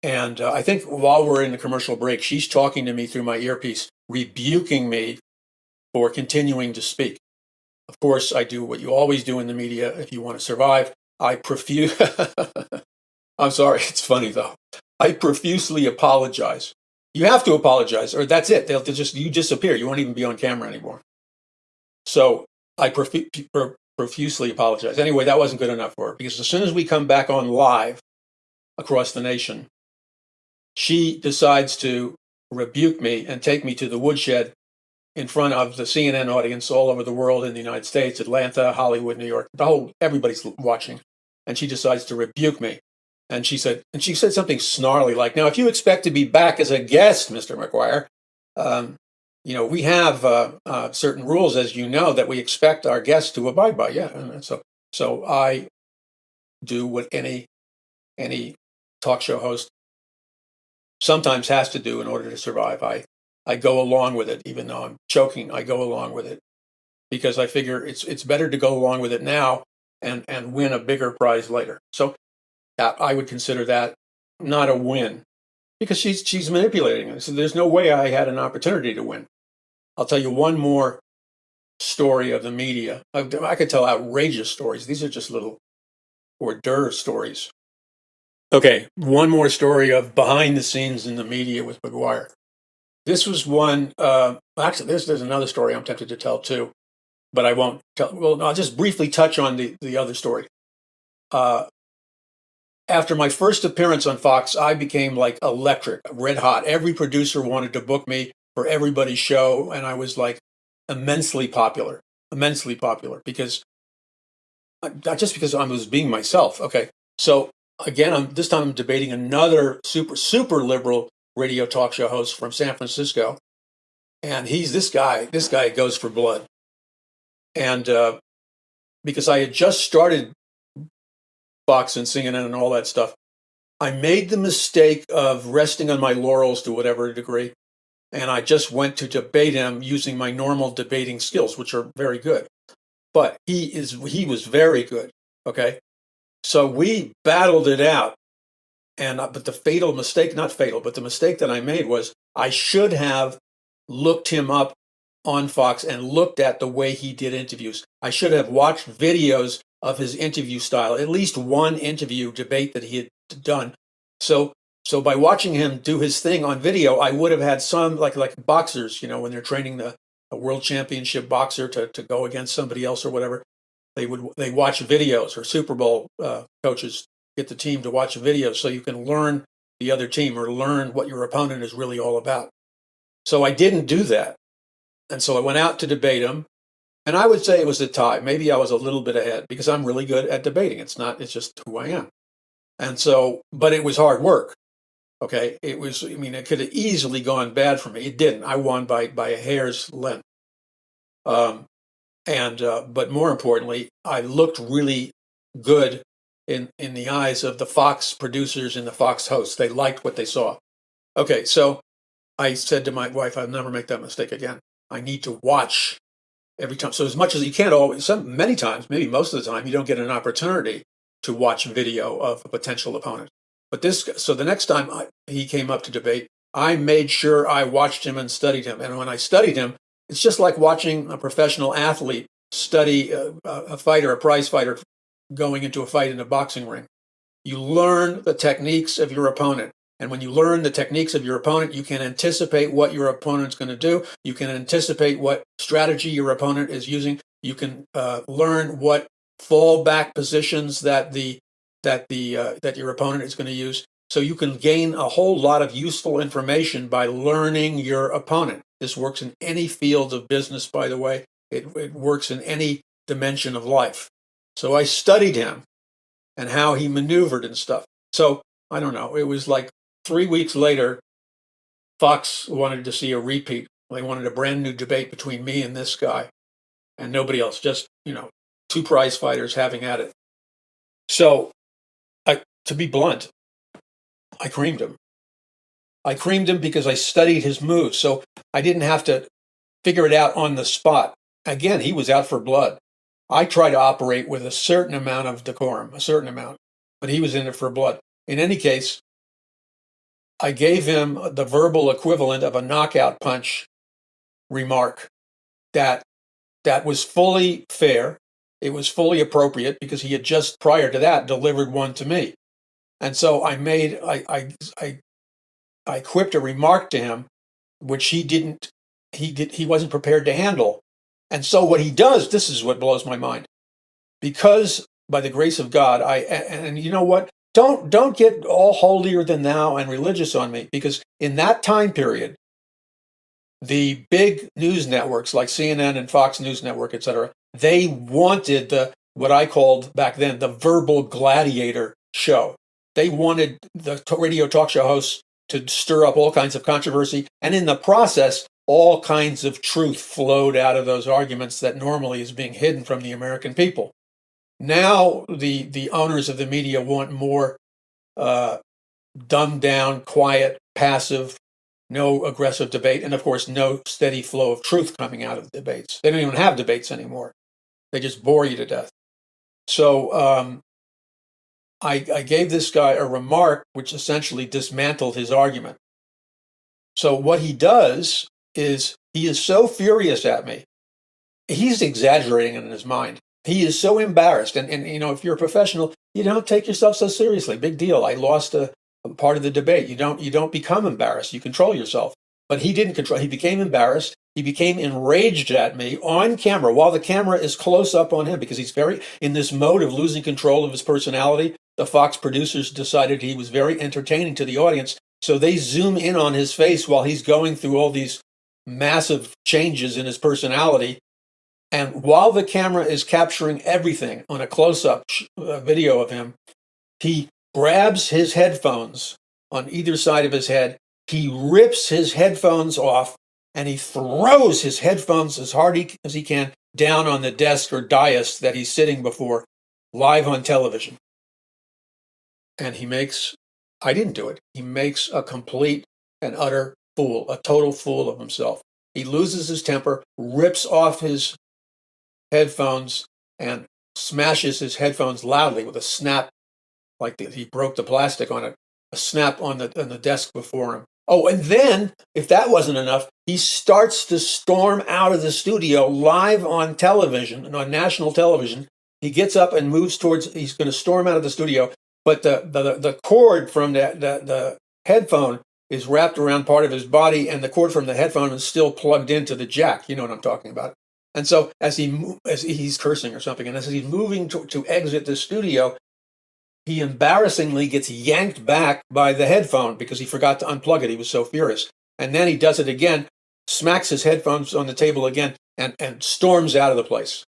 And I think while we're in the commercial break, she's talking to me through my earpiece, rebuking me for continuing to speak. Of course, I do what you always do in the media if you want to survive. I'm sorry, it's funny though. I profusely apologize. You have to apologize, or that's it. You disappear. You won't even be on camera anymore. So I profusely apologize. Anyway, that wasn't good enough for her, because as soon as we come back on live across the nation, she decides to rebuke me and take me to the woodshed in front of the CNN audience all over the world, in the United States, Atlanta, Hollywood, New York. Everybody's watching. And she decides to rebuke me. And she said something snarly like, "Now, if you expect to be back as a guest, Mr. McGuire, we have certain rules, as you know, that we expect our guests to abide by. Yeah, and so I do what any talk show host sometimes has to do in order to survive. I go along with it, even though I'm choking. I go along with it because I figure it's better to go along with it now and win a bigger prize later. So I would consider that not a win because she's manipulating it. So there's no way I had an opportunity to win. I'll tell you one more story of the media. I could tell outrageous stories. These are just little hors d'oeuvre stories. Okay, one more story of behind the scenes in the media with McGUIRE. This was one. Actually, there's another story I'm tempted to tell too, but I won't tell. Well, I'll just briefly touch on the other story. After my first appearance on Fox, I became like electric, red hot. Every producer wanted to book me for everybody's show, and I was like immensely popular because not just because I was being myself. Okay, so again, this time I'm debating another super liberal radio talk show host from San Francisco, and he's this guy. This guy goes for blood, and because I had just started Fox and CNN and all that stuff, I made the mistake of resting on my laurels to whatever degree, and I just went to debate him using my normal debating skills, which are very good. But he was very good. Okay, so we battled it out, and but the mistake that I made was I should have looked him up on Fox and looked at the way he did interviews. I should have watched videos of his interview style, at least one interview debate that he had done. So by watching him do his thing on video, I would have had some like boxers, when they're training a world championship boxer to go against somebody else or whatever. They watch videos, or Super Bowl coaches get the team to watch videos so you can learn the other team or learn what your opponent is really all about. So I didn't do that. And so I went out to debate him, and I would say it was a tie. Maybe I was a little bit ahead because I'm really good at debating. It's just who I am. And so, but it was hard work. Okay. It could have easily gone bad for me. It didn't. I won by a hair's length. But more importantly, I looked really good in the eyes of the Fox producers and the Fox hosts. They liked what they saw. Okay. So I said to my wife, I'll never make that mistake again. I need to watch every time. So as much as you can't always, many times, maybe most of the time, you don't get an opportunity to watch video of a potential opponent. But so the next time he came up to debate, I made sure I watched him and studied him. And when I studied him, it's just like watching a professional athlete study a prize fighter going into a fight in a boxing ring. You learn the techniques of your opponent. And when you learn the techniques of your opponent, you can anticipate what your opponent's going to do. You can anticipate what strategy your opponent is using. You can learn what fallback positions that your opponent is going to use. So you can gain a whole lot of useful information by learning your opponent. This works in any field of business, by the way. It works in any dimension of life. So I studied him and how he maneuvered and stuff. So I don't know. It was like 3 weeks later, Fox wanted to see a repeat. They wanted a brand new debate between me and this guy and nobody else, just, two prize fighters having at it. So to be blunt, I creamed him. I creamed him because I studied his moves. So I didn't have to figure it out on the spot. Again, he was out for blood. I try to operate with a certain amount of decorum, but he was in it for blood. In any case, I gave him the verbal equivalent of a knockout punch remark that was fully fair. It was fully appropriate because he had just prior to that delivered one to me. And so I quipped a remark to him, which he wasn't prepared to handle. And so what he does, this is what blows my mind. Because by the grace of God, and you know what? Don't get all holier than thou and religious on me, because in that time period, the big news networks like CNN and Fox News Network, etc., they wanted what I called back then the verbal gladiator show. They wanted the radio talk show hosts to stir up all kinds of controversy, and in the process, all kinds of truth flowed out of those arguments that normally is being hidden from the American people. Now the owners of the media want more dumbed down, quiet, passive, no aggressive debate, and of course no steady flow of truth coming out of the debates. They don't even have debates anymore. They just bore you to death. So I gave this guy a remark which essentially dismantled his argument. So what he does is he is so furious at me. He's exaggerating in his mind. He is so embarrassed. And if you're a professional, you don't take yourself so seriously. Big deal. I lost a part of the debate. You don't become embarrassed. You control yourself. But he didn't control. He became embarrassed. He became enraged at me on camera while the camera is close up on him because he's very in this mode of losing control of his personality. The Fox producers decided he was very entertaining to the audience. So they zoom in on his face while he's going through all these massive changes in his personality. And while the camera is capturing everything on a close-up video of him, he grabs his headphones on either side of his head. He rips his headphones off, and he throws his headphones as hard as he can down on the desk or dais that he's sitting before, live on television. And I didn't do it. He makes a complete and utter fool, a total fool of himself. He loses his temper, rips off his headphones, and smashes his headphones loudly with a snap, like he broke the plastic on it, a snap on the desk before him. Oh, and then, if that wasn't enough, he starts to storm out of the studio live on television, on national television. He gets up and moves he's going to storm out of the studio, but the cord from the headphone is wrapped around part of his body, and the cord from the headphone is still plugged into the jack. You know what I'm talking about. And so as he's cursing or something, and as he's moving to exit the studio, he embarrassingly gets yanked back by the headphone because he forgot to unplug it. He was so furious. And then he does it again, smacks his headphones on the table again, and storms out of the place.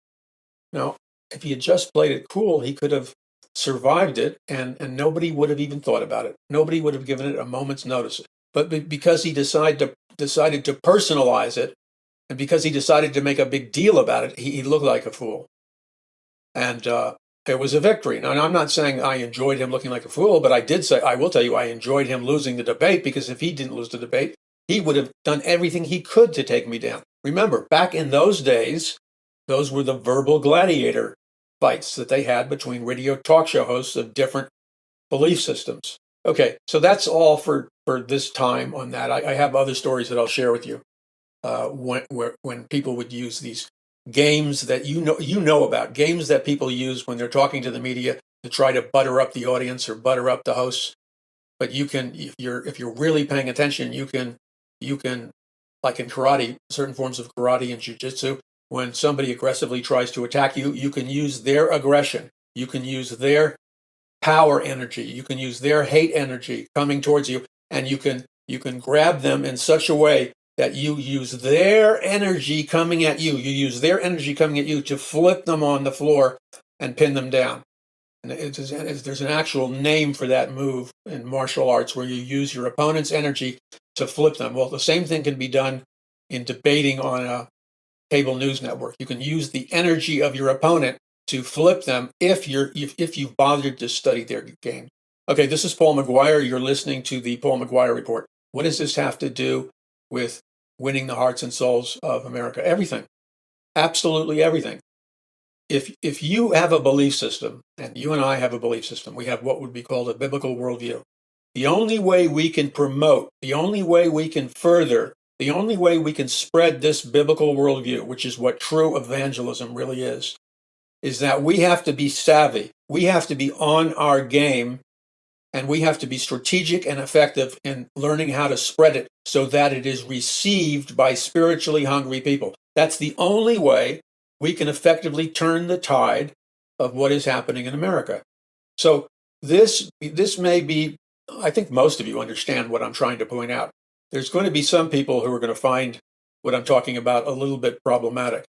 Now, if he had just played it cool, he could have survived it, and nobody would have even thought about it. Nobody would have given it a moment's notice. But because he decided to personalize it, and because he decided to make a big deal about it, he looked like a fool. And it was a victory. Now, I'm not saying I enjoyed him looking like a fool, but I will tell you, I enjoyed him losing the debate, because if he didn't lose the debate, he would have done everything he could to take me down. Remember, back in those days, those were the verbal gladiator fights that they had between radio talk show hosts of different belief systems. Okay, so that's all for this time on that. I have other stories that I'll share with you. When people would use these games that you know about, games that people use when they're talking to the media to try to butter up the audience or butter up the hosts. But you can, if you're really paying attention, you can, like in karate, certain forms of karate and jiu-jitsu, when somebody aggressively tries to attack you, you can use their aggression, you can use their power energy, you can use their hate energy coming towards you, and you can grab them in such a way that you use their energy coming at you. You use their energy coming at you to flip them on the floor and pin them down. And there's an actual name for that move in martial arts, where you use your opponent's energy to flip them. Well, the same thing can be done in debating on a cable news network. You can use the energy of your opponent to flip them if you've bothered to study their game. Okay, this is Paul McGUIRE. You're listening to the Paul McGUIRE Report. What does this have to do with winning the hearts and souls of America? Everything. Absolutely everything. If you have a belief system, and you and I have a belief system, we have what would be called a biblical worldview. The only way we can promote, the only way we can further, the only way we can spread this biblical worldview, which is what true evangelism really is that we have to be savvy. We have to be on our game, and we have to be strategic and effective in learning how to spread it so that it is received by spiritually hungry people. That's the only way we can effectively turn the tide of what is happening in America. So this may be, I think most of you understand what I'm trying to point out. There's going to be some people who are going to find what I'm talking about a little bit problematic.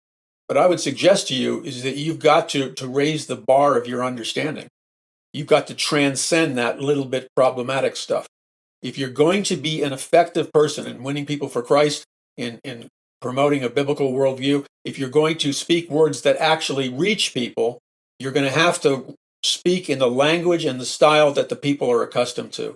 But I would suggest to you is that you've got to raise the bar of your understanding. You've got to transcend that little bit problematic stuff. If you're going to be an effective person in winning people for Christ, in promoting a biblical worldview, if you're going to speak words that actually reach people, you're going to have to speak in the language and the style that the people are accustomed to.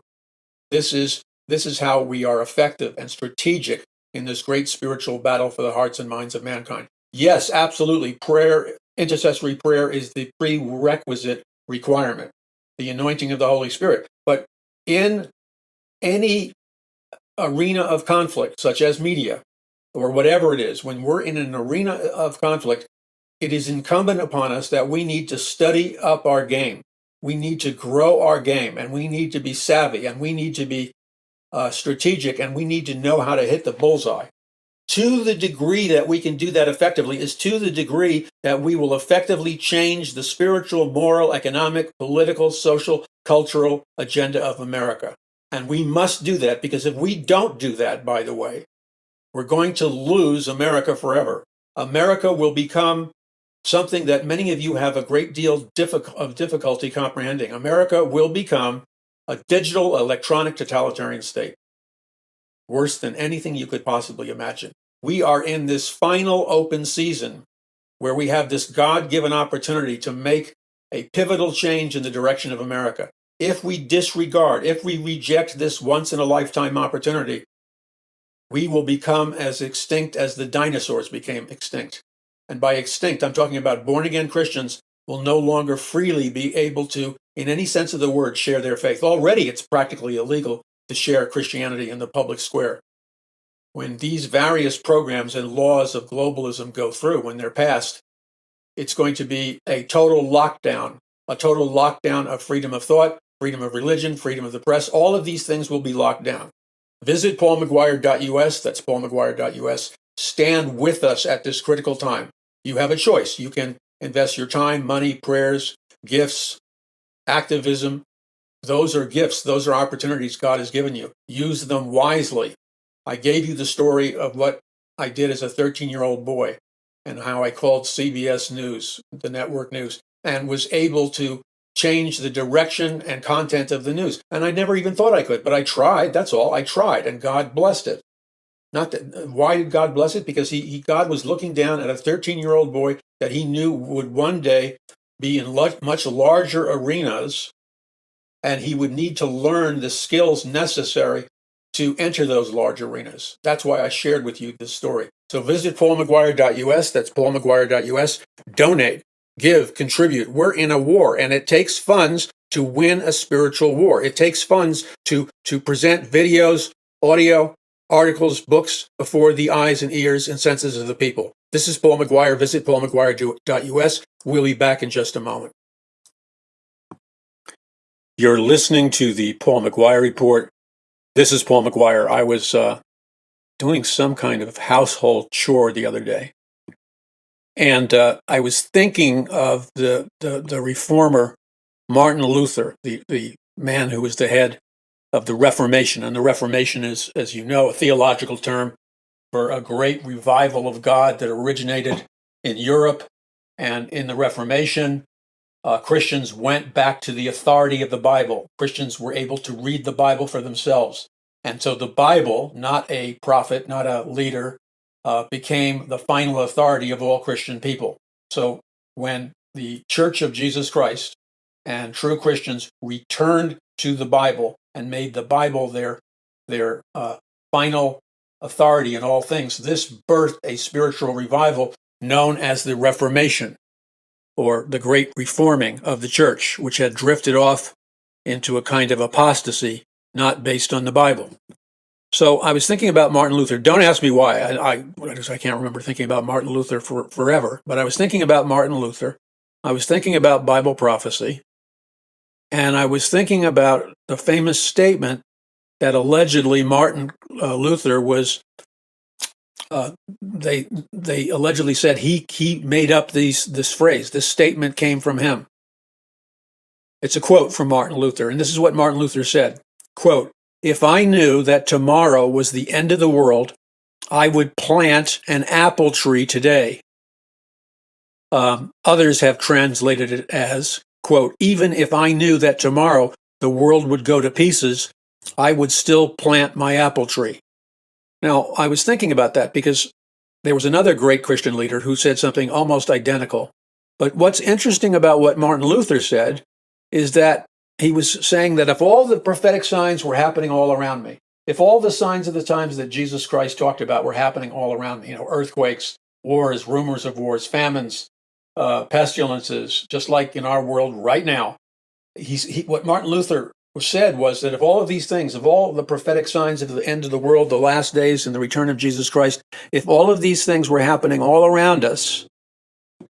This is how we are effective and strategic in this great spiritual battle for the hearts and minds of mankind. Yes, absolutely. Prayer, intercessory prayer, is the prerequisite requirement, the anointing of the Holy Spirit. But in any arena of conflict, such as media or whatever it is, when we're in an arena of conflict, it is incumbent upon us that we need to study up our game. We need to grow our game, and we need to be savvy, and we need to be strategic, and we need to know how to hit the bullseye. To the degree that we can do that effectively is to the degree that we will effectively change the spiritual, moral, economic, political, social, cultural agenda of America. And we must do that, because if we don't do that, by the way, we're going to lose America forever. America will become something that many of you have a great deal of difficulty comprehending. America will become a digital, electronic totalitarian state, worse than anything you could possibly imagine. We are in this final open season where we have this God-given opportunity to make a pivotal change in the direction of America. If we disregard, if we reject this once-in-a-lifetime opportunity, we will become as extinct as the dinosaurs became extinct. And by extinct, I'm talking about born-again Christians will no longer freely be able to, in any sense of the word, share their faith. Already, it's practically illegal to share Christianity in the public square. When these various programs and laws of globalism go through, when they're passed, it's going to be a total lockdown of freedom of thought, freedom of religion, freedom of the press. All of these things will be locked down. Visit paulmcguire.us, that's paulmcguire.us. Stand with us at this critical time. You have a choice. You can invest your time, money, prayers, gifts, activism. Those are gifts. Those are opportunities God has given you. Use them wisely. I gave you the story of what I did as a 13-year-old boy and how I called CBS News, the network news, and was able to change the direction and content of the news. And I never even thought I could, but I tried. That's all. I tried, and God blessed it. Not that. Why did God bless it? Because God was looking down at a 13-year-old boy that he knew would one day be in much larger arenas, and he would need to learn the skills necessary to enter those large arenas. That's why I shared with you this story. So visit paulmcguire.us. That's paulmcguire.us. Donate, give, contribute. We're in a war, and it takes funds to win a spiritual war. It takes funds to present videos, audio, articles, books before the eyes and ears and senses of the people. This is Paul McGuire. Visit paulmcguire.us. We'll be back in just a moment. You're listening to the Paul McGuire Report. This is Paul McGuire. I was doing some kind of household chore the other day, and I was thinking of the reformer Martin Luther, the man who was the head of the Reformation. And the Reformation is, as you know, a theological term for a great revival of God that originated in Europe. And in the Reformation, Christians went back to the authority of the Bible. Christians were able to read the Bible for themselves. And so the Bible, not a prophet, not a leader, became the final authority of all Christian people. So when the Church of Jesus Christ and true Christians returned to the Bible and made the Bible their final authority in all things, this birthed a spiritual revival known as the Reformation, or the great reforming of the church, which had drifted off into a kind of apostasy, not based on the Bible. So I was thinking about Martin Luther. Don't ask me why. I can't remember thinking about Martin Luther forever, but I was thinking about Martin Luther. I was thinking about Bible prophecy, and I was thinking about the famous statement that allegedly Martin Luther was. They allegedly said he made up this phrase. This statement came from him. It's a quote from Martin Luther, and this is what Martin Luther said. Quote, "If I knew that tomorrow was the end of the world, I would plant an apple tree today." Others have translated it as, quote, "Even if I knew that tomorrow the world would go to pieces, I would still plant my apple tree." Now, I was thinking about that because there was another great Christian leader who said something almost identical. But what's interesting about what Martin Luther said is that he was saying that if all the prophetic signs were happening all around me, if all the signs of the times that Jesus Christ talked about were happening all around me, earthquakes, wars, rumors of wars, famines, pestilences, just like in our world right now, what Martin Luther said was that if all of these things, if all the prophetic signs of the end of the world, the last days and the return of Jesus Christ, if all of these things were happening all around us,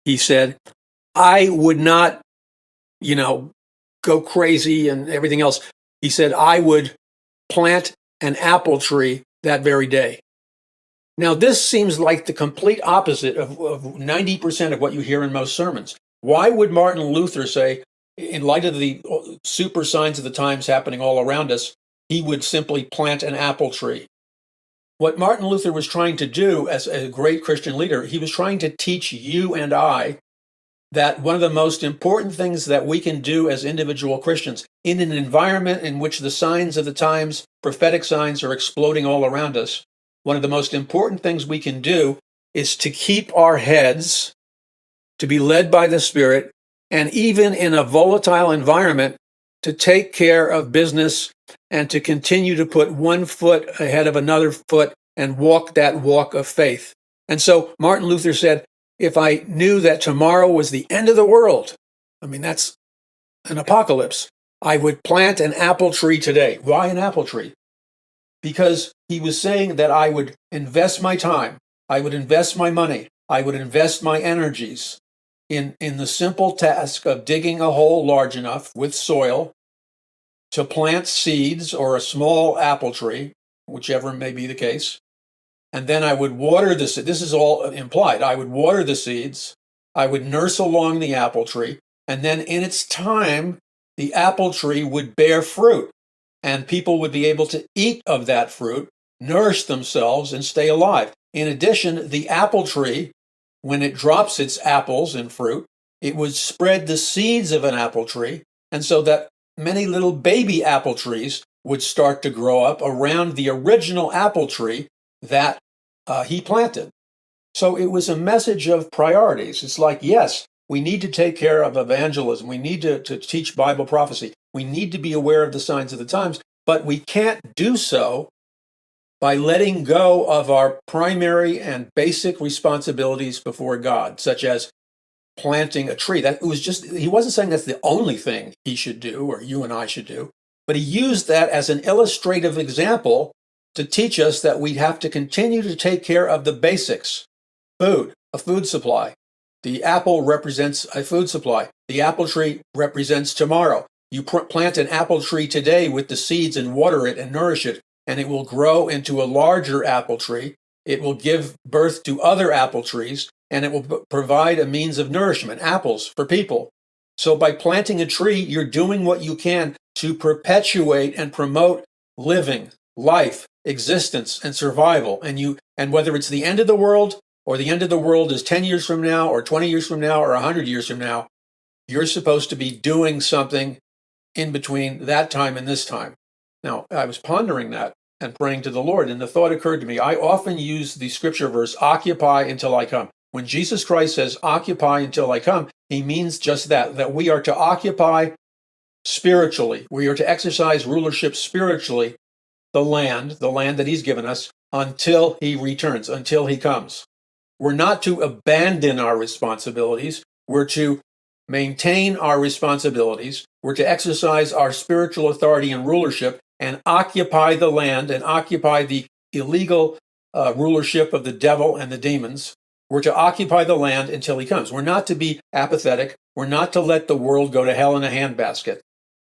he said, I would not, go crazy and everything else. He said, I would plant an apple tree that very day. Now, this seems like the complete opposite of 90% of what you hear in most sermons. Why would Martin Luther say, in light of the super signs of the times happening all around us, he would simply plant an apple tree? What Martin Luther was trying to do as a great Christian leader, he was trying to teach you and I that one of the most important things that we can do as individual Christians in an environment in which the signs of the times, prophetic signs, are exploding all around us, one of the most important things we can do is to keep our heads, to be led by the Spirit, and even in a volatile environment, to take care of business and to continue to put one foot ahead of another foot and walk that walk of faith. And so Martin Luther said, if I knew that tomorrow was the end of the world, that's an apocalypse, I would plant an apple tree today. Why an apple tree? Because he was saying that I would invest my time, I would invest my money, I would invest my energies in the simple task of digging a hole large enough with soil to plant seeds or a small apple tree, whichever may be the case. And then I would water the seeds. This is all implied. I would water the seeds. I would nurse along the apple tree. And then in its time, the apple tree would bear fruit. And people would be able to eat of that fruit, nourish themselves, and stay alive. In addition, the apple tree, when it drops its apples and fruit, it would spread the seeds of an apple tree. And so that many little baby apple trees would start to grow up around the original apple tree that he planted. So it was a message of priorities. It's like, yes, we need to take care of evangelism. We need to teach Bible prophecy. We need to be aware of the signs of the times, but we can't do so by letting go of our primary and basic responsibilities before God, such as planting a tree. He wasn't saying that's the only thing he should do or you and I should do, but he used that as an illustrative example to teach us that we have to continue to take care of the basics. Food, a food supply. The apple represents a food supply. The apple tree represents tomorrow. You plant an apple tree today with the seeds and water it and nourish it, and it will grow into a larger apple tree. It will give birth to other apple trees, and it will provide a means of nourishment, apples for people. So by planting a tree, you're doing what you can to perpetuate and promote living, life, existence, and survival. And whether it's the end of the world or the end of the world is 10 years from now or 20 years from now or 100 years from now, you're supposed to be doing something in between that time and this time. Now, I was pondering that and praying to the Lord, and the thought occurred to me. I often use the scripture verse, occupy until I come. When Jesus Christ says, occupy until I come, he means just that we are to occupy spiritually. We are to exercise rulership spiritually, the land that he's given us, until he returns, until he comes. We're not to abandon our responsibilities. We're to maintain our responsibilities. We're to exercise our spiritual authority and rulership and occupy the land and occupy the illegal rulership of the devil and the demons. We're to occupy the land until he comes. We're not to be apathetic. We're not to let the world go to hell in a handbasket.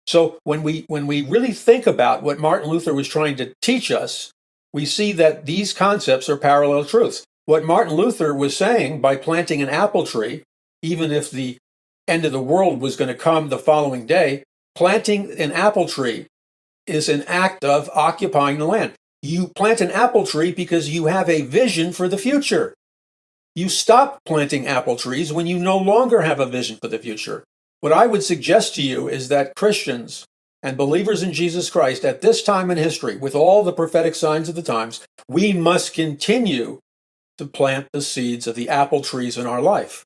So when we really think about what Martin Luther was trying to teach us, we see that these concepts are parallel truths. What Martin Luther was saying by planting an apple tree, even if the end of the world was going to come the following day, planting an apple tree is an act of occupying the land. You plant an apple tree because you have a vision for the future. You stop planting apple trees when you no longer have a vision for the future. What I would suggest to you is that Christians and believers in Jesus Christ at this time in history, with all the prophetic signs of the times, we must continue to plant the seeds of the apple trees in our life.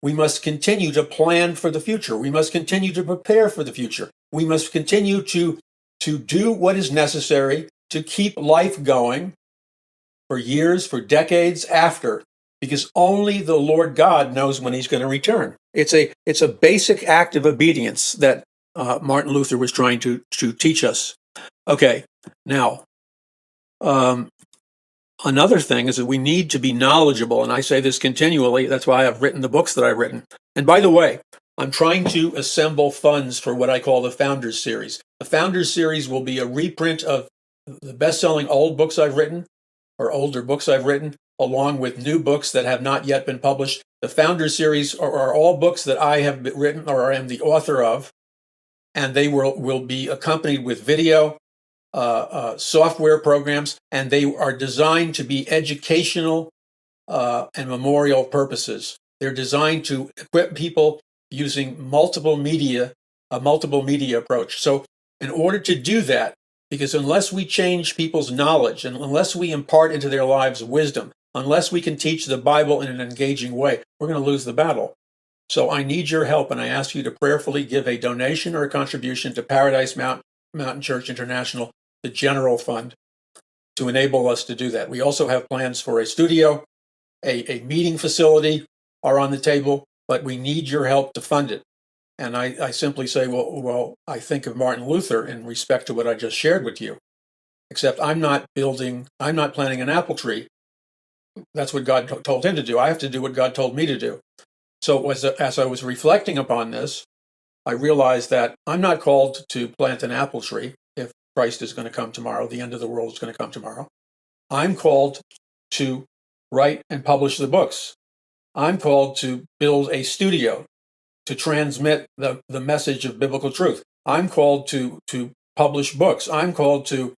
We must continue to plan for the future. We must continue to prepare for the future. We must continue to do what is necessary to keep life going for years, for decades after, because only the Lord God knows when he's going to return. It's a basic act of obedience that Martin Luther was trying to teach us. Okay, now, another thing is that we need to be knowledgeable, and I say this continually. That's why I've written the books that I've written. And by the way, I'm trying to assemble funds for what I call the Founders Series. The Founders Series will be a reprint of the best-selling old books I've written, or older books I've written, along with new books that have not yet been published. The Founders Series are all books that I have written or am the author of, and they will be accompanied with video, software programs, and they are designed to be educational and memorial purposes. They're designed to equip people using a multiple media approach. So in order to do that, because unless we change people's knowledge and unless we impart into their lives wisdom, unless we can teach the Bible in an engaging way, we're going to lose the battle. So I need your help, and I ask you to prayerfully give a donation or a contribution to Paradise Mountain Church International, the general fund, to enable us to do that. We also have plans for a studio, a meeting facility are on the table, but we need your help to fund it. And I simply say, well, I think of Martin Luther in respect to what I just shared with you, except I'm not planting an apple tree. That's what God told him to do. I have to do what God told me to do. So as I was reflecting upon this, I realized that I'm not called to plant an apple tree if Christ is going to come tomorrow, the end of the world is going to come tomorrow. I'm called to write and publish the books. I'm called to build a studio to transmit the message of biblical truth. I'm called to publish books. I'm called to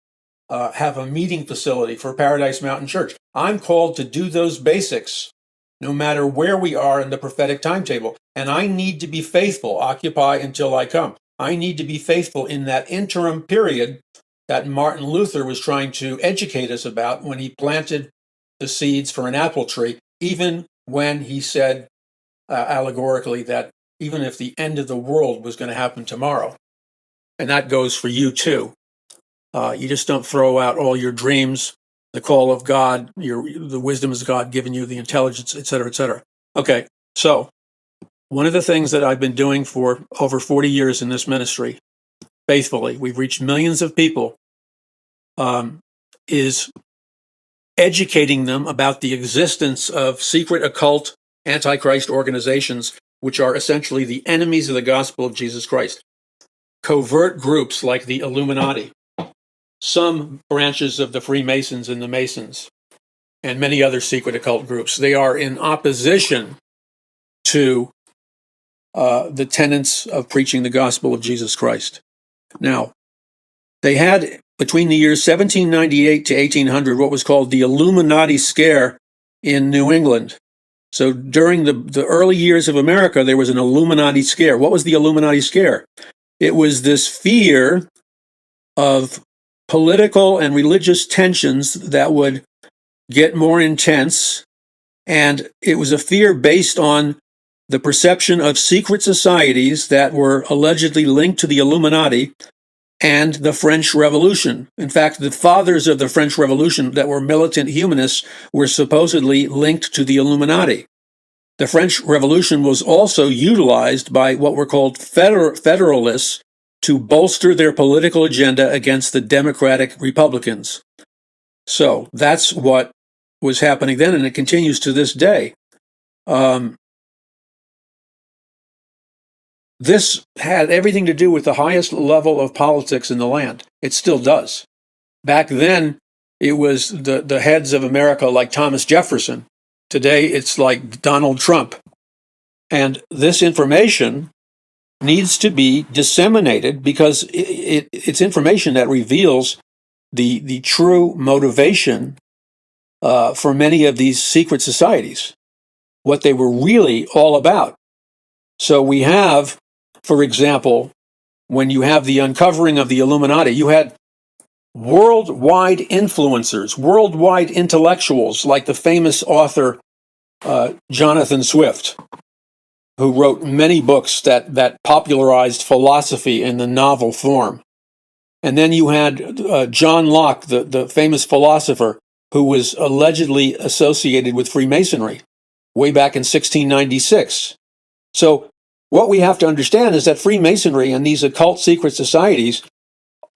have a meeting facility for Paradise Mountain Church. I'm called to do those basics, no matter where we are in the prophetic timetable. And I need to be faithful, occupy until I come. I need to be faithful in that interim period that Martin Luther was trying to educate us about when he planted the seeds for an apple tree, even when he said allegorically that even if the end of the world was going to happen tomorrow. And that goes for you too. You just don't throw out all your dreams, the call of God, the wisdom of God given you, the intelligence, et cetera, et cetera. Okay, so one of the things that I've been doing for over 40 years in this ministry, faithfully, we've reached millions of people, is educating them about the existence of secret occult antichrist organizations, which are essentially the enemies of the gospel of Jesus Christ. Covert groups like the Illuminati, some branches of the Freemasons and the Masons, and many other secret occult groups. They are in opposition to the tenets of preaching the gospel of Jesus Christ. Now, they had, between the years 1798 to 1800, what was called the Illuminati scare in New England. So during the early years of America, there was an Illuminati scare. What was the Illuminati scare? It was this fear of political and religious tensions that would get more intense, and it was a fear based on the perception of secret societies that were allegedly linked to the Illuminati and the French Revolution. In fact, the fathers of the French Revolution that were militant humanists were supposedly linked to the Illuminati. The French Revolution was also utilized by what were called Federalists to bolster their political agenda against the Democratic Republicans. So that's what was happening then, and it continues to this day. This had everything to do with the highest level of politics in the land. It still does. Back then, it was the heads of America like Thomas Jefferson. Today, it's like Donald Trump. And this information needs to be disseminated because it's information that reveals the true motivation for many of these secret societies, what they were really all about. So we have, for example, when you have the uncovering of the Illuminati, you had worldwide influencers, worldwide intellectuals, like the famous author Jonathan Swift, who wrote many books that popularized philosophy in the novel form. And then you had John Locke, the famous philosopher, who was allegedly associated with Freemasonry way back in 1696. So what we have to understand is that Freemasonry and these occult secret societies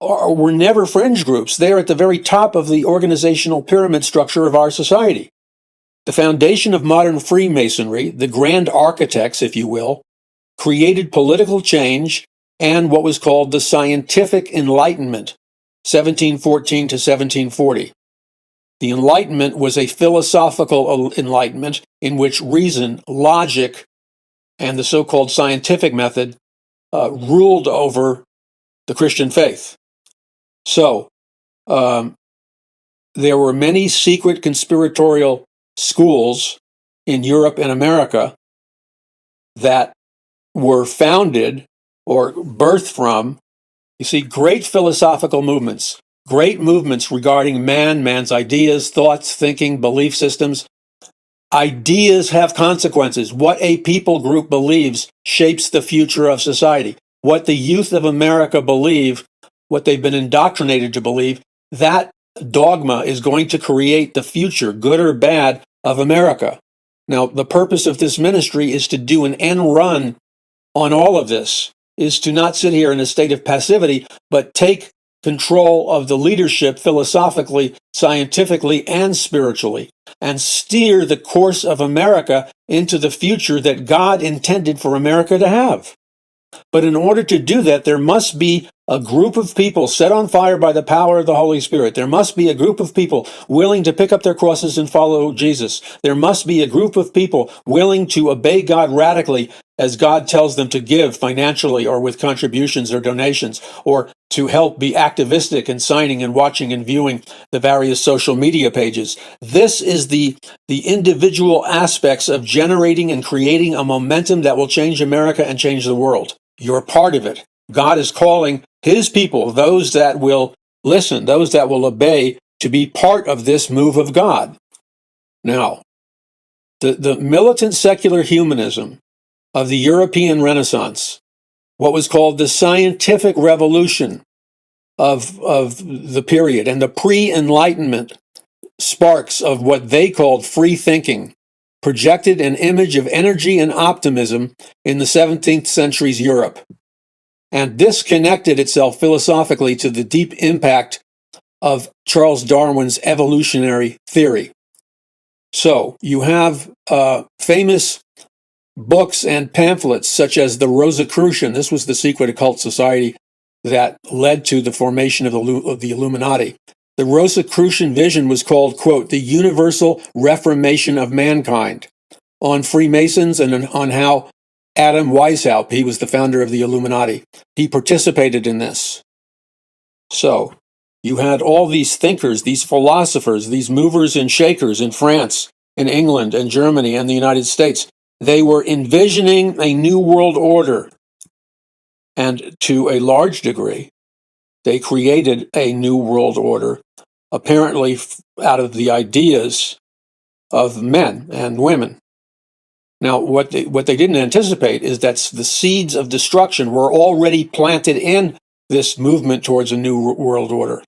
were never fringe groups. They're at the very top of the organizational pyramid structure of our society. The foundation of modern Freemasonry, the grand architects, if you will, created political change and what was called the Scientific Enlightenment, 1714 to 1740. The Enlightenment was a philosophical enlightenment in which reason, logic, and the so-called scientific method ruled over the Christian faith. So, there were many secret conspiratorial schools in Europe and America that were founded or birthed from, you see, great philosophical movements, great movements regarding man's ideas, thoughts, thinking, belief systems. Ideas have consequences. What a people group believes shapes the future of society. What the youth of America believe, what they've been indoctrinated to believe, that dogma is going to create the future, good or bad, of America. Now, the purpose of this ministry is to do an end run on all of this, is to not sit here in a state of passivity, but take control of the leadership philosophically, scientifically, and spiritually, and steer the course of America into the future that God intended for America to have. But in order to do that, there must be a group of people set on fire by the power of the Holy Spirit. There must be a group of people willing to pick up their crosses and follow Jesus. There must be a group of people willing to obey God radically as God tells them to give financially or with contributions or donations, or to help be activistic in signing and watching and viewing the various social media pages. This is the individual aspects of generating and creating a momentum that will change America and change the world. You're part of it. God is calling his people, those that will listen, those that will obey, to be part of this move of God. Now, the militant secular humanism of the European Renaissance, what was called the scientific revolution of the period, and the pre-Enlightenment sparks of what they called free thinking, projected an image of energy and optimism in the 17th century's Europe. And this connected itself philosophically to the deep impact of Charles Darwin's evolutionary theory. So you have famous books and pamphlets such as the Rosicrucian. This was the secret occult society that led to the formation of the Illuminati. The Rosicrucian vision was called, quote, the universal reformation of mankind, on Freemasons and on how Adam Weishaupt, he was the founder of the Illuminati, he participated in this. So you had all these thinkers, these philosophers, these movers and shakers in France, in England, and Germany, and the United States. They were envisioning a new world order. And to a large degree, they created a new world order, apparently out of the ideas of men and women. Now, what they didn't anticipate is that the seeds of destruction were already planted in this movement towards a new world order.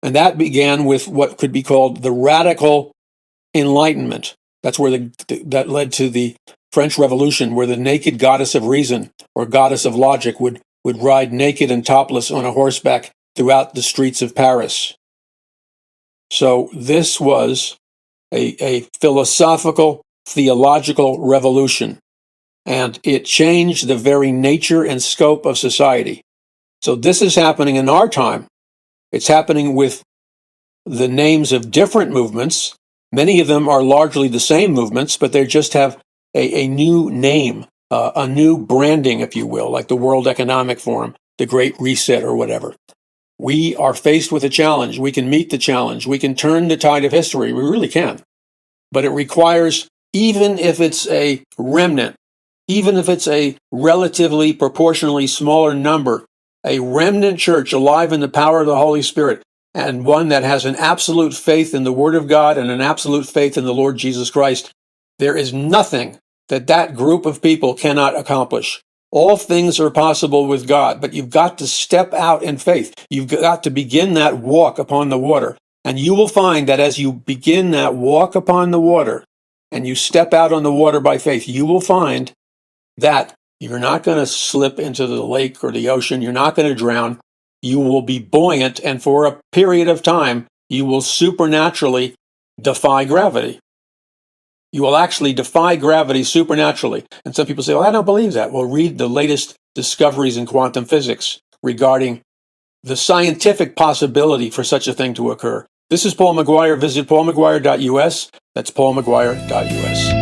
And that began with what could be called the radical Enlightenment. That's where that led to the French Revolution, where the naked goddess of reason or goddess of logic would ride naked and topless on a horseback throughout the streets of Paris. So this was a philosophical, theological revolution, and it changed the very nature and scope of society. So this is happening in our time. It's happening with the names of different movements. Many of them are largely the same movements, but they just have a new name, a new branding, if you will, like the World Economic Forum, the Great Reset, or whatever. We are faced with a challenge. We can meet the challenge. We can turn the tide of history. We really can. But it requires, even if it's a remnant, even if it's a relatively proportionally smaller number a remnant church alive in the power of the Holy Spirit, and one that has an absolute faith in the Word of God and an absolute faith in the Lord Jesus Christ, there is nothing that that group of people cannot accomplish. All things are possible with God, but you've got to step out in faith. You've got to begin that walk upon the water. And you will find that as you begin that walk upon the water and you step out on the water by faith, you will find that you're not going to slip into the lake or the ocean. You're not going to drown. You will be buoyant, and for a period of time, you will supernaturally defy gravity. You will actually defy gravity supernaturally. And some people say, well, I don't believe that. Well, read the latest discoveries in quantum physics regarding the scientific possibility for such a thing to occur. This is Paul McGuire. Visit paulmcguire.us. That's paulmcguire.us.